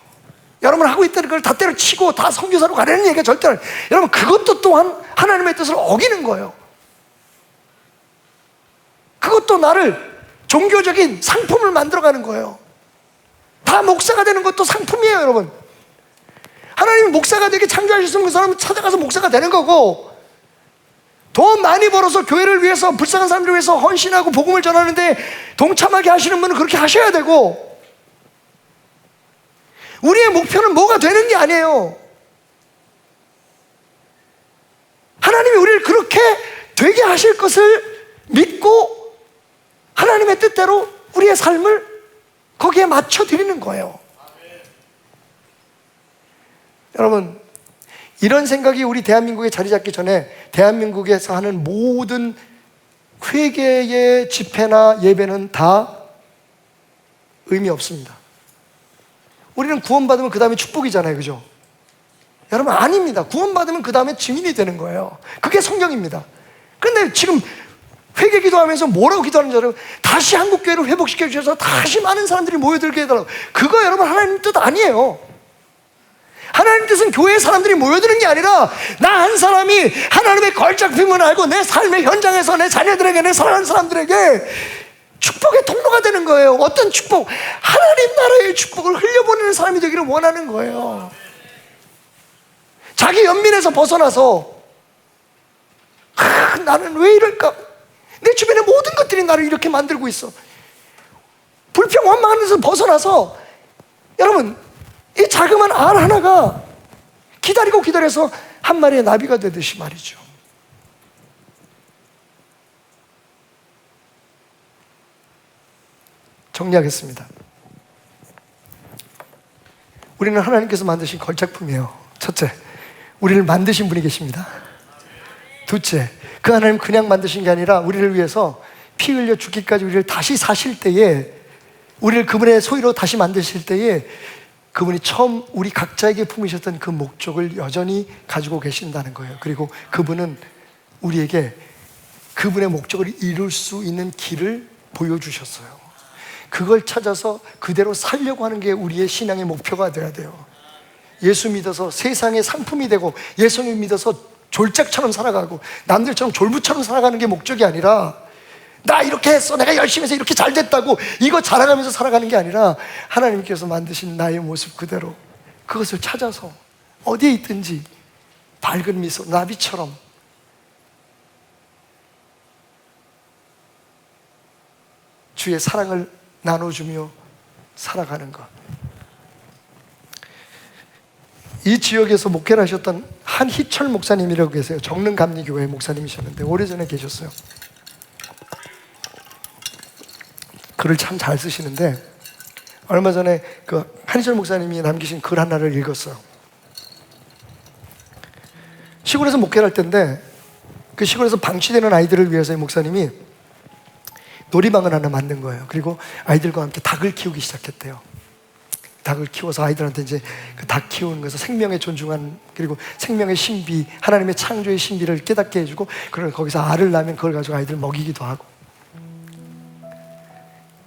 Speaker 2: 여러분 하고 있다는 걸 다 때려치고 다 선교사로 가려는 얘기가 절대 아니에요. 여러분 그것도 또한 하나님의 뜻을 어기는 거예요. 그것도 나를 종교적인 상품을 만들어가는 거예요. 다 목사가 되는 것도 상품이에요, 여러분. 하나님이 목사가 되게 창조하셨으면 그 사람은 찾아가서 목사가 되는 거고, 돈 많이 벌어서 교회를 위해서, 불쌍한 사람들을 위해서 헌신하고 복음을 전하는데 동참하게 하시는 분은 그렇게 하셔야 되고, 우리의 목표는 뭐가 되는 게 아니에요. 하나님이 우리를 그렇게 되게 하실 것을 믿고 하나님의 뜻대로 우리의 삶을 거기에 맞춰 드리는 거예요. 여러분, 이런 생각이 우리 대한민국에 자리 잡기 전에 대한민국에서 하는 모든 회개의 집회나 예배는 다 의미 없습니다. 우리는 구원받으면 그 다음에 축복이잖아요, 그죠? 여러분 아닙니다. 구원받으면 그 다음에 증인이 되는 거예요. 그게 성경입니다. 그런데 지금 회개 기도하면서 뭐라고 기도하는지 알아요? 다시 한국교회를 회복시켜 주셔서 다시 많은 사람들이 모여들게 해달라고. 그거 여러분 하나님 뜻 아니에요. 하나님 뜻은 교회에 사람들이 모여드는 게 아니라, 나 한 사람이 하나님의 걸작품을 알고 내 삶의 현장에서 내 자녀들에게, 내 사랑하는 사람들에게 축복의 통로가 되는 거예요. 어떤 축복? 하나님 나라의 축복을 흘려보내는 사람이 되기를 원하는 거예요. 자기 연민에서 벗어나서, 나는 왜 이럴까? 내 주변의 모든 것들이 나를 이렇게 만들고 있어. 불평 원망하는 데서 벗어나서, 여러분 이 자그마한 알 하나가 기다리고 기다려서 한 마리의 나비가 되듯이 말이죠. 정리하겠습니다. 우리는 하나님께서 만드신 걸작품이에요. 첫째, 우리를 만드신 분이 계십니다. 둘째, 그 하나님 그냥 만드신 게 아니라 우리를 위해서 피 흘려 죽기까지 우리를 다시 사실 때에, 우리를 그분의 소유로 다시 만드실 때에 그분이 처음 우리 각자에게 품으셨던 그 목적을 여전히 가지고 계신다는 거예요. 그리고 그분은 우리에게 그분의 목적을 이룰 수 있는 길을 보여주셨어요. 그걸 찾아서 그대로 살려고 하는 게 우리의 신앙의 목표가 되어야 돼요. 예수 믿어서 세상의 상품이 되고, 예수 믿어서 졸작처럼 살아가고 남들처럼 졸부처럼 살아가는 게 목적이 아니라, 나 이렇게 했어, 내가 열심히 해서 이렇게 잘 됐다고 이거 자랑하면서 살아가는 게 아니라, 하나님께서 만드신 나의 모습 그대로 그것을 찾아서 어디에 있든지 밝은 미소, 나비처럼 주의 사랑을 나눠주며 살아가는 것. 이 지역에서 목회를 하셨던 한희철 목사님이라고 계세요. 정릉감리교회 목사님이셨는데 오래전에 계셨어요. 글을 참 잘 쓰시는데, 얼마 전에 그 한희철 목사님이 남기신 글 하나를 읽었어요. 시골에서 목회를 할 때인데, 그 시골에서 방치되는 아이들을 위해서 이 목사님이 놀이방을 하나 만든 거예요. 그리고 아이들과 함께 닭을 키우기 시작했대요. 닭을 키워서 아이들한테 이제 그 닭 키우는 것에서 생명의 존중한, 그리고 생명의 신비, 하나님의 창조의 신비를 깨닫게 해주고, 그리고 거기서 알을 낳으면 그걸 가지고 아이들 먹이기도 하고.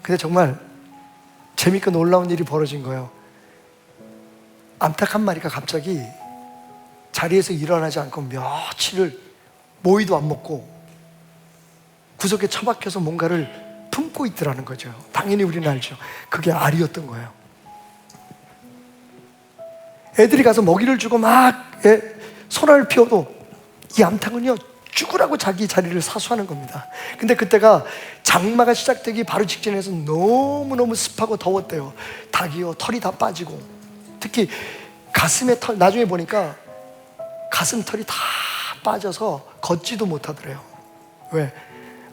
Speaker 2: 근데 정말 재밌고 놀라운 일이 벌어진 거예요. 암탉 한 마리가 갑자기 자리에서 일어나지 않고 며칠을 모이도 안 먹고 구석에 처박혀서 뭔가를 품고 있더라는 거죠. 당연히 우리는 알죠. 그게 알이었던 거예요. 애들이 가서 먹이를 주고 막 소란을 피워도 이 암탉은요, 죽으라고 자기 자리를 사수하는 겁니다. 근데 그때가 장마가 시작되기 바로 직전에서 너무너무 습하고 더웠대요. 닭이요, 털이 다 빠지고, 특히 가슴에 털, 나중에 보니까 가슴 털이 다 빠져서 걷지도 못하더래요. 왜?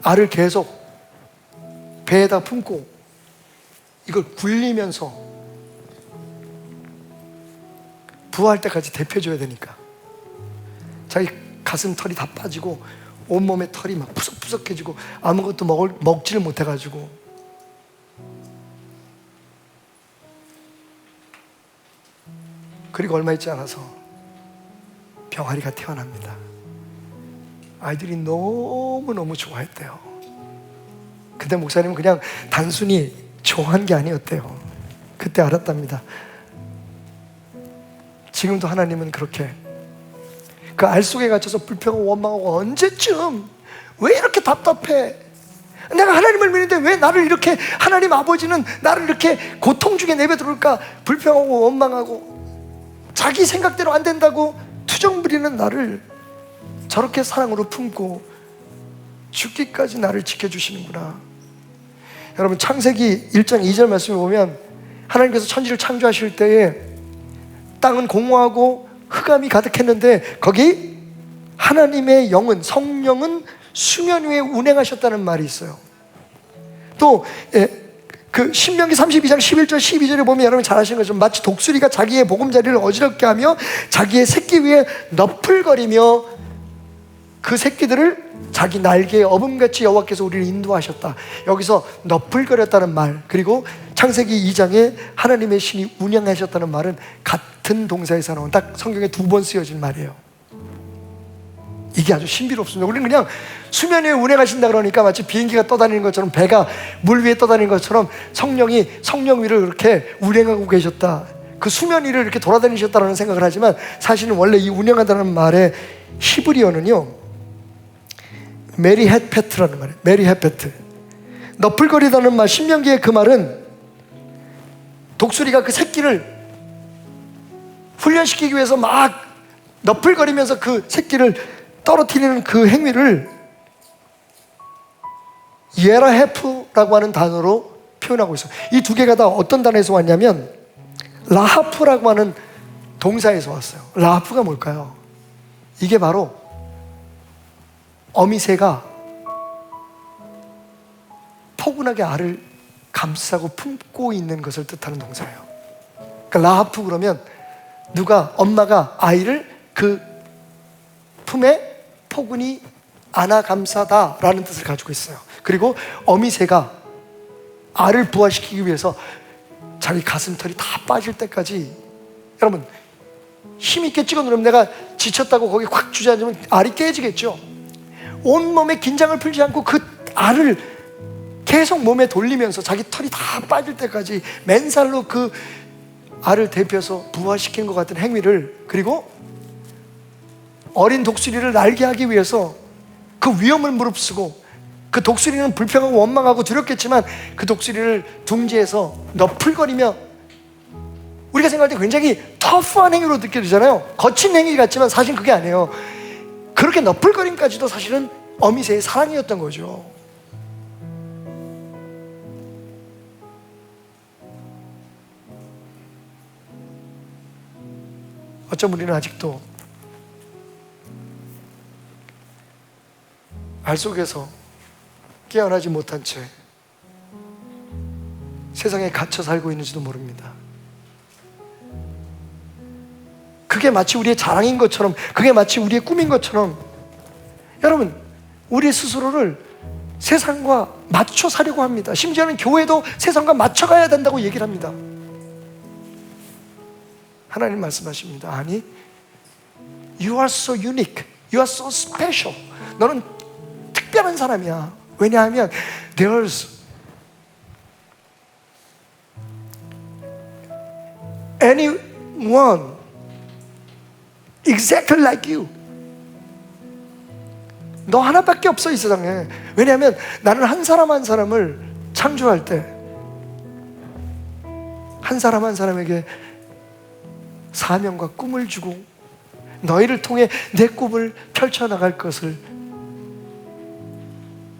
Speaker 2: 알을 계속 배에다 품고 이걸 굴리면서 부화할 때까지 데펴줘야 되니까. 자기 가슴 털이 다 빠지고 온몸에 털이 막 푸석푸석해지고 아무것도 먹지를 못해가지고 그리고 얼마 있지 않아서 병아리가 태어납니다. 아이들이 너무너무 좋아했대요. 그때 목사님은 그냥 단순히 좋아한 게 아니었대요. 그때 알았답니다. 지금도 하나님은 그렇게 그 알 속에 갇혀서 불평하고 원망하고 언제쯤 왜 이렇게 답답해? 내가 하나님을 믿는데 왜 나를 이렇게, 하나님 아버지는 나를 이렇게 고통 중에 내버려둘까? 불평하고 원망하고 자기 생각대로 안 된다고 투정 부리는 나를 저렇게 사랑으로 품고 죽기까지 나를 지켜주시는구나. 여러분, 창세기 1장 2절 말씀을 보면 하나님께서 천지를 창조하실 때에 땅은 공허하고 흑암이 가득했는데 거기 하나님의 영은, 성령은 수면 위에 운행하셨다는 말이 있어요. 또 그 신명기 32장 11절 12절에 보면 여러분 잘 아시는 것처럼 마치 독수리가 자기의 보금자리를 어지럽게 하며 자기의 새끼 위에 너풀거리며 그 새끼들을 자기 날개에 어음같이 여호와께서 우리를 인도하셨다. 여기서 너풀거렸다는 말, 그리고 창세기 2장에 하나님의 신이 운행하셨다는 말은 같은 동사에서 나온, 딱 성경에 2번 쓰여진 말이에요. 이게 아주 신비롭습니다. 우리는 그냥 수면 위에 운행하신다 그러니까 마치 비행기가 떠다니는 것처럼, 배가 물 위에 떠다니는 것처럼 성령이 성령 위를 그렇게 운행하고 계셨다, 그 수면 위를 이렇게 돌아다니셨다는 생각을 하지만 사실은 원래 이 운행한다는 말의 히브리어는요 메리 햇페트라는 말이에요. 메리 햇페트. 너풀거리다는 말, 신명기의 그 말은 독수리가 그 새끼를 훈련시키기 위해서 막 너풀거리면서 그 새끼를 떨어뜨리는 그 행위를 예라헤프라고 하는 단어로 표현하고 있어요. 이 두 개가 다 어떤 단어에서 왔냐면 라하프라고 하는 동사에서 왔어요. 라하프가 뭘까요? 이게 바로 어미새가 포근하게 알을 감싸고 품고 있는 것을 뜻하는 동사예요. 그러니까 라하프 그러면 누가, 엄마가 아이를 그 품에 포근히 안아 감싸다 라는 뜻을 가지고 있어요. 그리고 어미새가 알을 부화시키기 위해서 자기 가슴털이 다 빠질 때까지, 여러분 힘있게 찍어 누르면, 내가 지쳤다고 거기 확 주저앉으면 알이 깨지겠죠. 온몸에 긴장을 풀지 않고 그 알을 계속 몸에 돌리면서 자기 털이 다 빠질 때까지 맨살로 그 알을 데펴서 부화시키는 것 같은 행위를, 그리고 어린 독수리를 날게 하기 위해서 그 위험을 무릅쓰고, 그 독수리는 불평하고 원망하고 두렵겠지만 그 독수리를 둥지에서 너풀거리며, 우리가 생각할 때 굉장히 터프한 행위로 느껴지잖아요. 거친 행위 같지만 사실 그게 아니에요. 그렇게 너풀거림까지도 사실은 어미새의 사랑이었던 거죠. 어쩜 우리는 아직도 알 속에서 깨어나지 못한 채 세상에 갇혀 살고 있는지도 모릅니다. 그게 마치 우리의 자랑인 것처럼, 그게 마치 우리의 꿈인 것처럼, 여러분 우리 스스로를 세상과 맞춰 사려고 합니다. 심지어는 교회도 세상과 맞춰가야 된다고 얘기를 합니다. 하나님 말씀하십니다. 아니, You are so unique, You are so special. 너는 특별한 사람이야. 왜냐하면 There's anyone exactly like you. 너 하나밖에 없어 이 세상에. 왜냐하면 나는 한 사람 한 사람을 창조할 때 한 사람 한 사람에게 사명과 꿈을 주고 너희를 통해 내 꿈을 펼쳐나갈 것을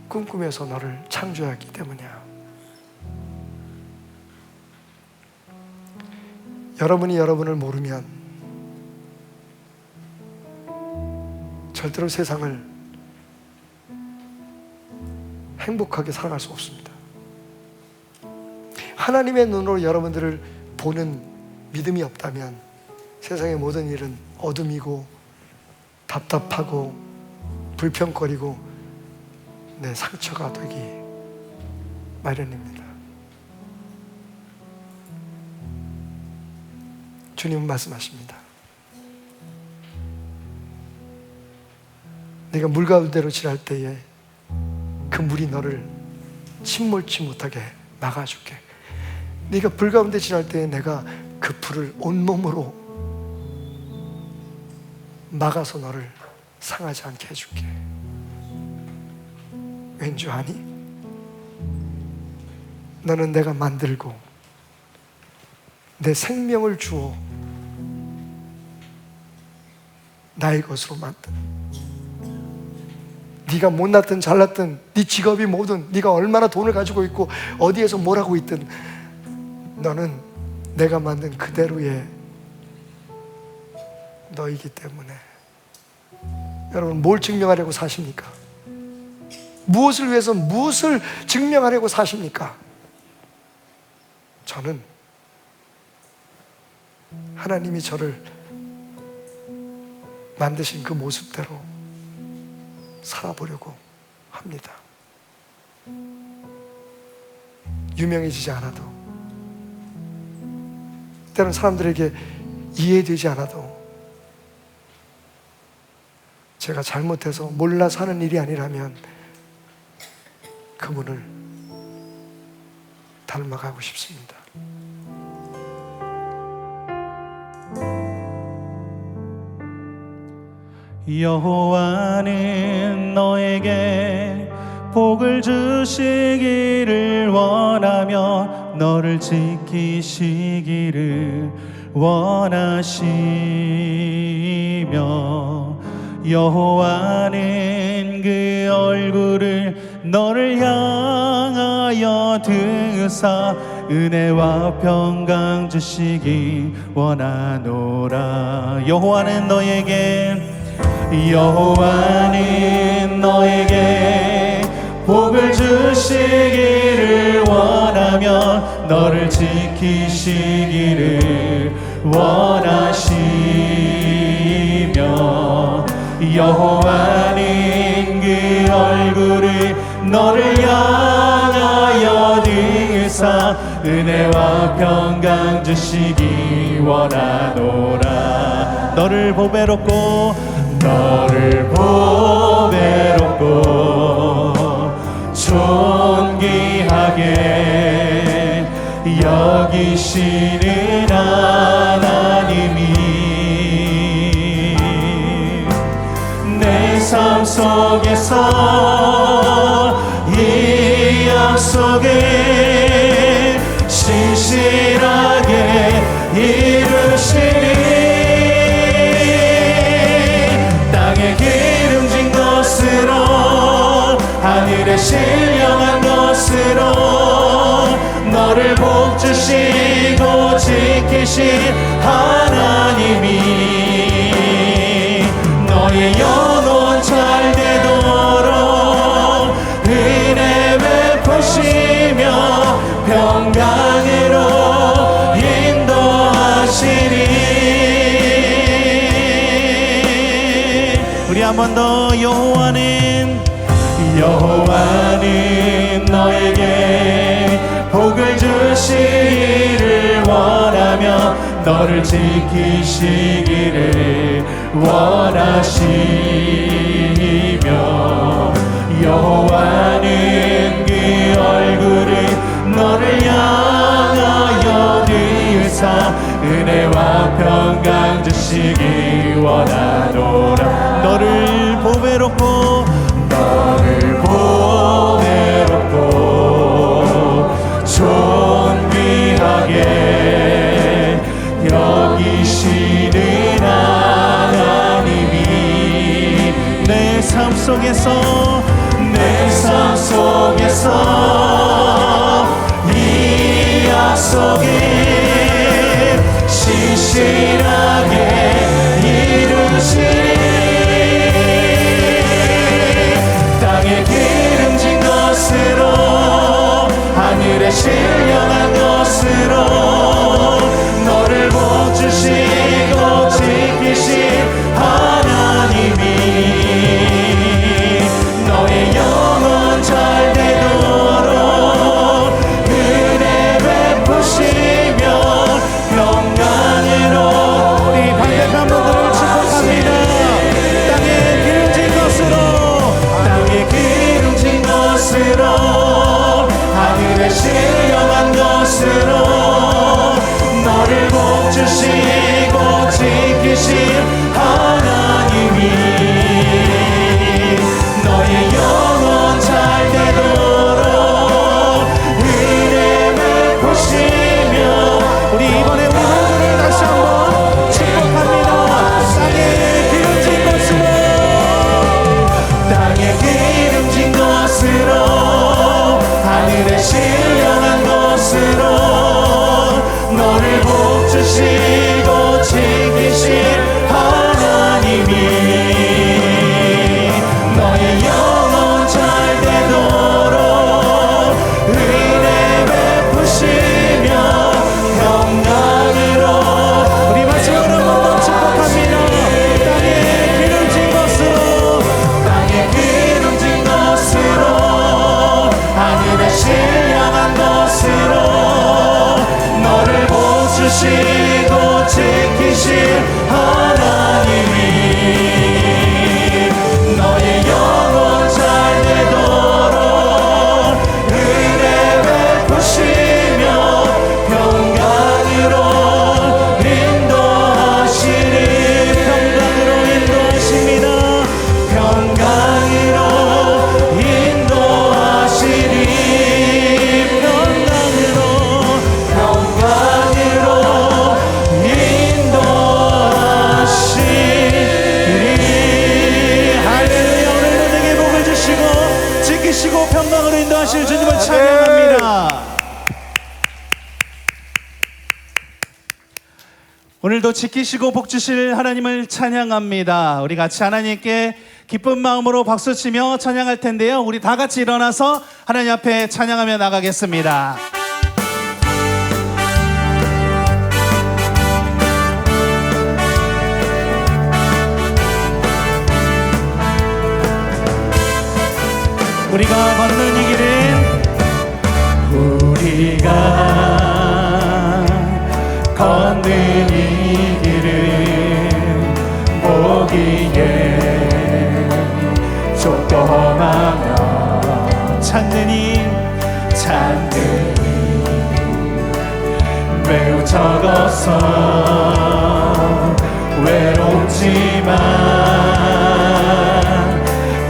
Speaker 2: 꿈꾸면서 너를 창조하기 때문이야. 여러분이 여러분을 모르면 절대로 세상을 행복하게 살아갈 수 없습니다. 하나님의 눈으로 여러분들을 보는 믿음이 없다면 세상의 모든 일은 어둠이고 답답하고 불평거리고 내 상처가 되기 마련입니다. 주님은 말씀하십니다. 네가 물 가운데로 지날 때에 그 물이 너를 침몰치 못하게 막아줄게. 네가 불 가운데 지날 때에 내가 그 불을 온몸으로 막아서 너를 상하지 않게 해줄게. 왠 줄 아니? 너는 내가 만들고 내 생명을 주어 나의 것으로 만든, 네가 못났든 잘났든 네 직업이 뭐든 네가 얼마나 돈을 가지고 있고 어디에서 뭘 하고 있든 너는 내가 만든 그대로의 너이기 때문에. 여러분, 뭘 증명하려고 사십니까? 무엇을 위해서 무엇을 증명하려고 사십니까? 저는 하나님이 저를 만드신 그 모습대로 살아보려고 합니다. 유명해지지 않아도, 때로는 사람들에게 이해되지 않아도, 제가 잘못해서 몰라서 하는 일이 아니라면 그분을 닮아가고 싶습니다.
Speaker 3: 여호와는 너에게 복을 주시기를 원하며 너를 지키시기를 원하시며 여호와는 그 얼굴을 너를 향하여 드사 은혜와 평강 주시기 원하노라. 여호와는 너에게 복을 주시기를 원하며 너를 지키시기를 원하시며 여호와는 그 얼굴을 너를 향하여 드사 은혜와 평강 주시기 원하노라. 너를 보배롭고 존귀하게 여기시는 하나님이 내 삶 속에서 이 약속을 신실하게 이루시니 땅에 기름진 것으로 하늘에 신령한 것으로 너를 복주시고 지키신 하나님이 너의 영혼 잘 되도록 은혜 베푸시며 평강으로 인도하시리. 우리 한 번 더. 여호와는 너에게 복을 주시기를 원하며 너를 지키시기를 원하시며 여호와는 그 얼굴을 너를 향하여 드사 은혜와 평강 주시기 원하노라. 너를 보배롭고 존귀하게 여기시는 하나님이 내 삶 속에서 이 약속을 신실하게 이루시리. 땅에 기름진 것으로 하늘에 신령한 것으로 너를 복주시고 지키신 하나님이 복 주시고 지키신 하나님이 너의 영혼 잘 되도록 은혜 베푸시며 우리 이번에 우리 모두를 다시 한번 축복합니다. 땅에 기름진 것으로 땅에 기름진 것으로 하늘에 신령한 것으로 너를 복 주시고 지키신 하나님이 너의 영혼 잘 되도록 은혜 베푸시며 평강으로 우리 마지막으로 한번 축복합니다. 땅에 기름진 것으로 땅에 기름진 것으로 하늘에 신령한 것으로 너를 복 주시고 지키신 하나님이 너의 영혼 잘 되도록 은혜 베푸시며 평강으로 인도하시니 평강으로 인도하십니다. 평강으로 인도하시니 평강으로 인도하시니 할렐루야. 오늘도 내게 복을 주시고 지키시고 평강으로 인도하실 주님을 찬양합니다. 오늘도 지키시고 복 주실 하나님을 찬양합니다. 우리 같이 하나님께 기쁜 마음으로 박수치며 찬양할 텐데요. 우리 다 같이 일어나서 하나님 앞에 찬양하며 나가겠습니다. 우리가 걷는 이 길은 우리가 걷는 이 길은 보기에 조그마며 찾는 힘 매우 적어서 외롭지만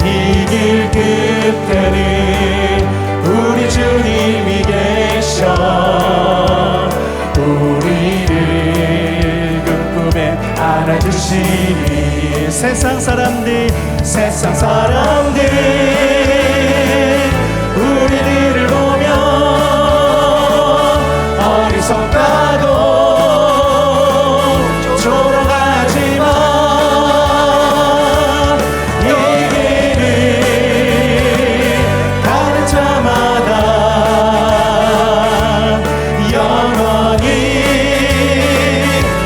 Speaker 3: 이 길 끝에는 우리 주님이 계셔 우리를 그 꿈에 안아주시니 세상 사람들 우리들을 보며 어리석다고 조롱하지만 이 길을 가는 자마다 영원히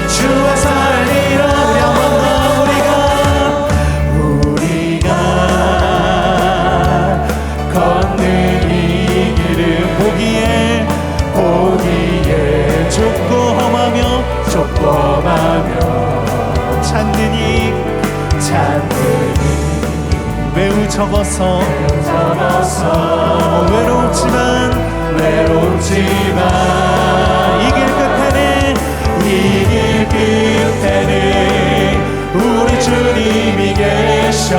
Speaker 3: 주와 살리라. 우리가 걷는 이 길은 보기에 좁고 험하며 찾는 힘 매우 적어서 외롭지만 이 길 끝에는 우리 주님이 계셔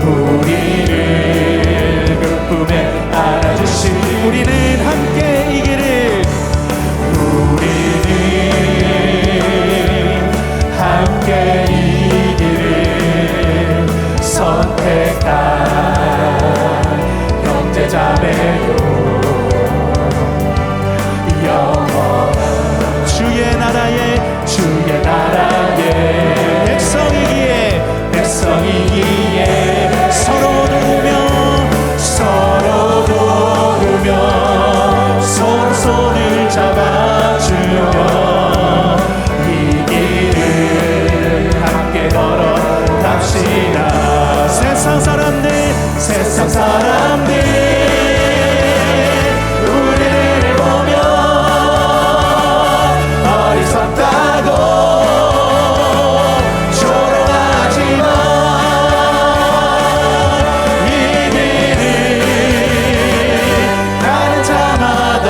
Speaker 3: 우리를 그 품에 안아주시니 우리는 함께 이 길을 선택한 형제자매요 영원한 주의 나라의 백성이기에 서로 도우며 서로 손을 잡아주며 이 길을 함께 걸어갑시다. 세상 사람들 우리를 보며 어리석다고 조롱하지만 이 길을 가는 자마다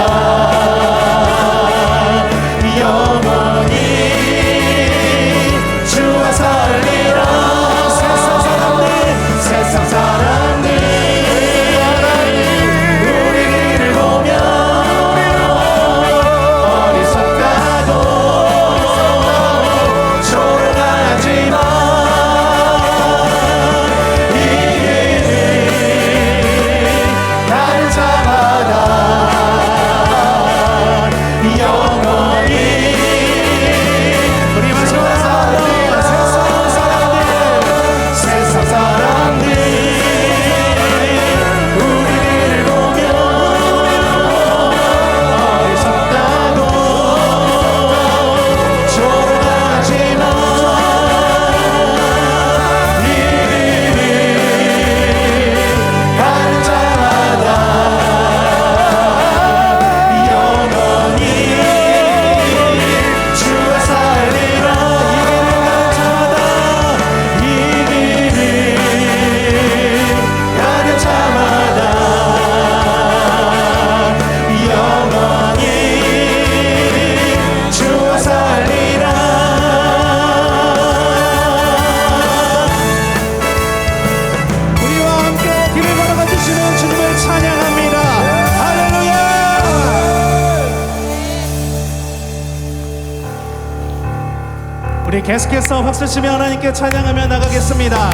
Speaker 3: 우리 계속해서 박수치며 하나님께 찬양하며 나가겠습니다.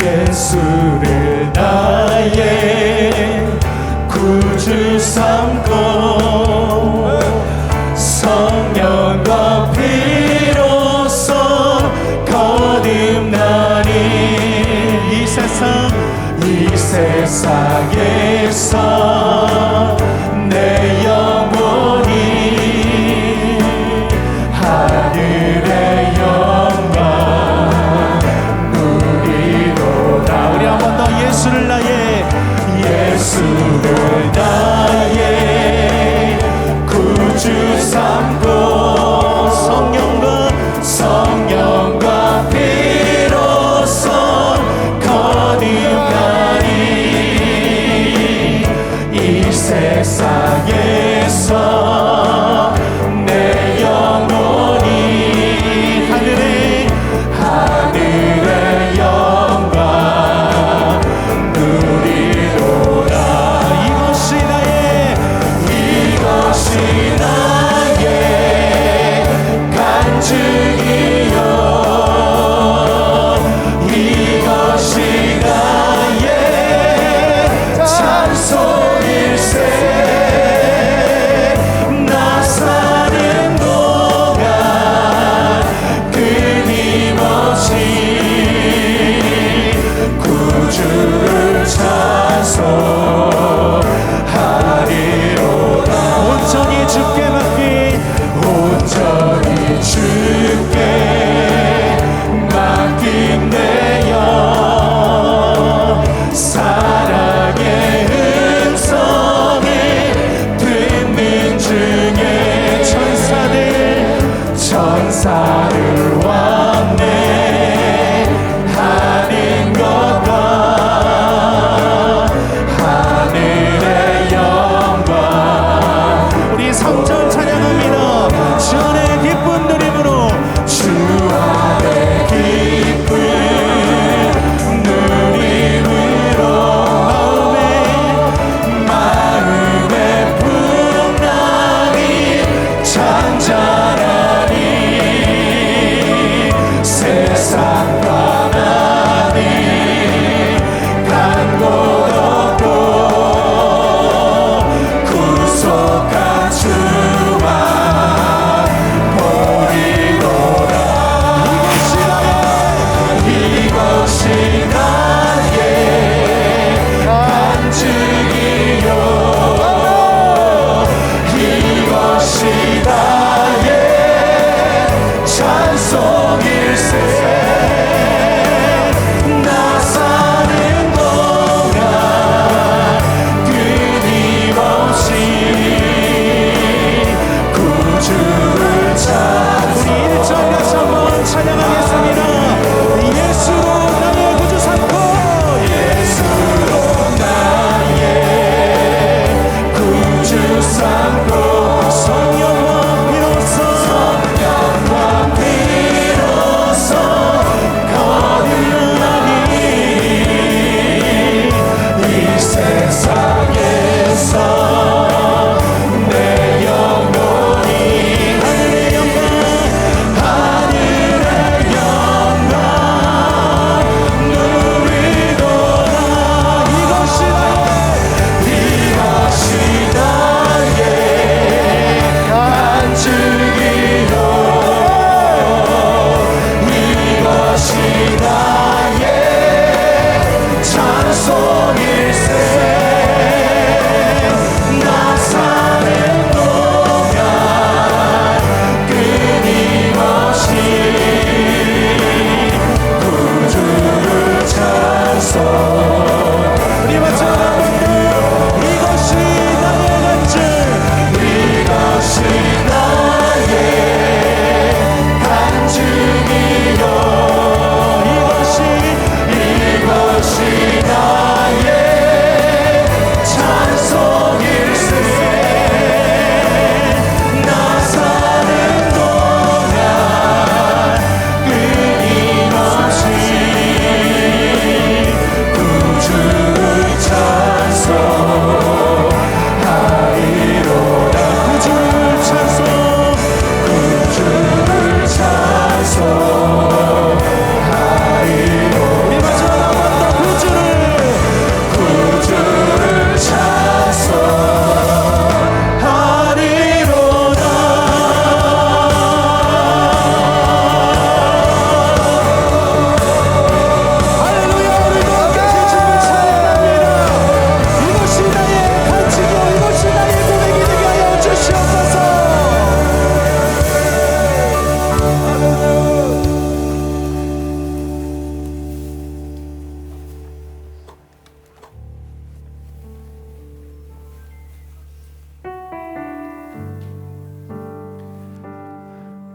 Speaker 3: 예수를 나의 구주 삼고 성령과 피로써 거듭나니 이 세상에서 내 영혼이 하늘의 영광 누리도다. 우리 한 번 더 예수를 나의 구주 삼고 성령과 피로써 거듭나니 이 세상에서 내 영혼이 하늘의 영광 누리도다.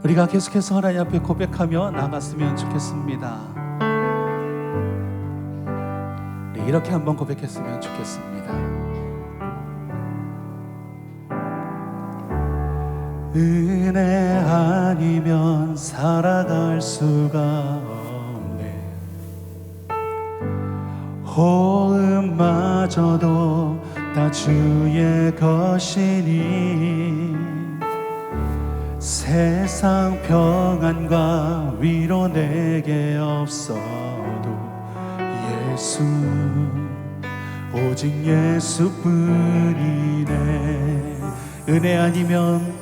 Speaker 3: 우리가 계속해서 하나님 앞에 고백하며 나갔으면 좋겠습니다. 우리 이렇게 한번 고백했으면 좋겠습니다. 은혜 아니면 살아갈 수가 없네. 호흡마저도 다 주의 것이니 세상 평안과 위로 내게 없어도 예수, 오직 예수뿐이네. 은혜 아니면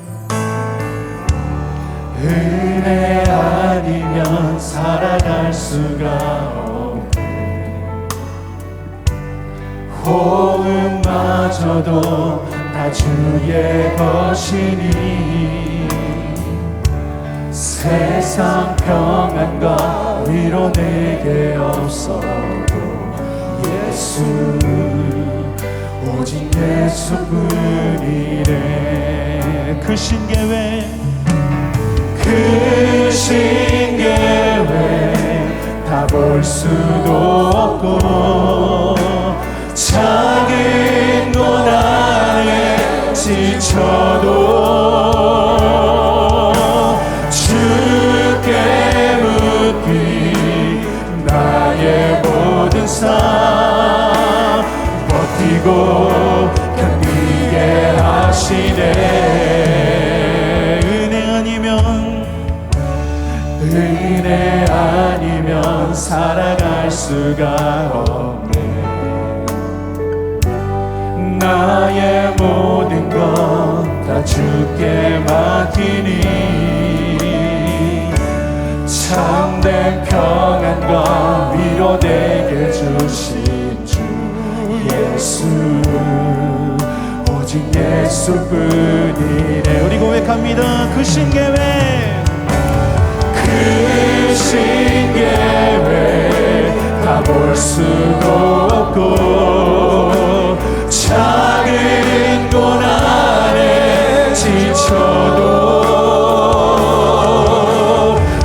Speaker 3: 살아갈 수가 없네. 호흡마저도 다 주의 것이니 세상 평안과 위로 내게 없어도 예수, 오직 예수뿐이네. 그 신계획 다 볼 수도 없고 작은 고난에 지쳐도 주께 묻기 나의 모든 삶 버티고 견디게 하시네. 은혜 아니면 살아갈 수가 없네. 나의 모든 것 다 주께 맡기니 참된 평안과 위로 내게 주신 주 예수, 오직 예수뿐이네. 우리 고백합니다. 그 신계획 다 볼 수도 없고 작은 고난에 지쳐도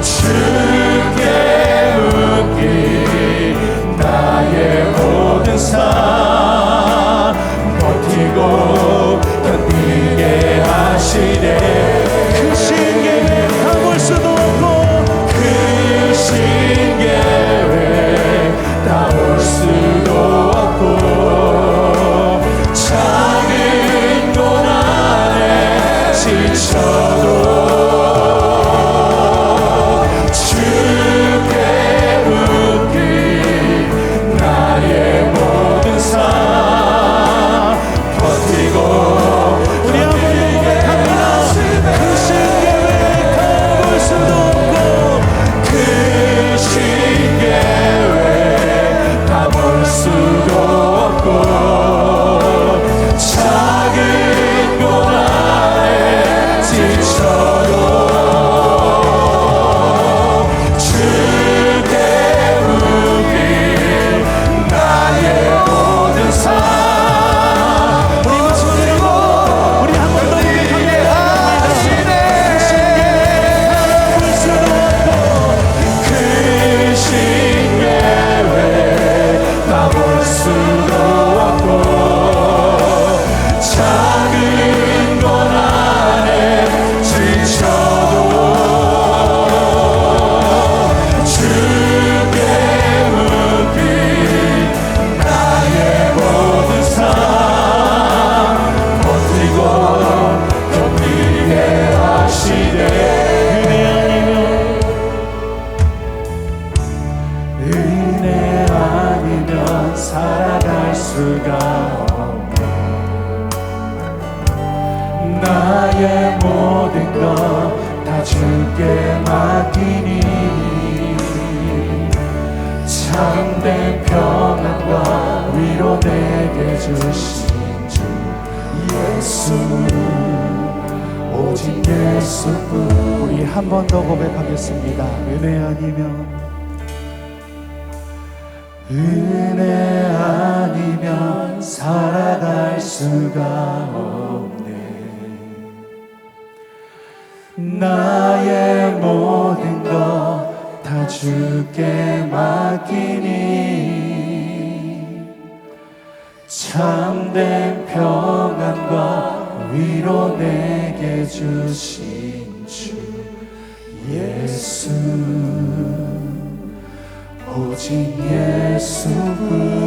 Speaker 3: 주께 묻기 나의 모든 삶 버티고 견디게 하시네. 그 신계획 다 볼 수도 없고 다 볼 수도 없고 작은 고난에 지쳐도 주께 묻기 나의 모든 삶 버티고 우리 한번 고백합니다. 그 신계획 다 볼 수도 없고 그 신계획 다 볼 수도 없고 작은 고난에 지쳐도 주께 묻기 나의 모든 삶 우리 마지막으로 우리 한 번 더 고백합니다. 볼 수도 없고 그 신계획 다 볼 수도 없고 작은 고난에 지쳐도 주께 묻기 나의 모든 삶 버티고 견디게 하시네. 은혜 아니면 살아갈 수가 없네. 나의 모든 것 다 주께 맡기니 참된 평안과 위로 내게 주신 주 예수, 오직 예수뿐. 우리 한 번 더 고백하겠습니다. 은혜 아니면 살아갈 수가 없네. 나의 주께 맡기니 참된 평안과 위로 내게 주신 주 예수 오직 예수뿐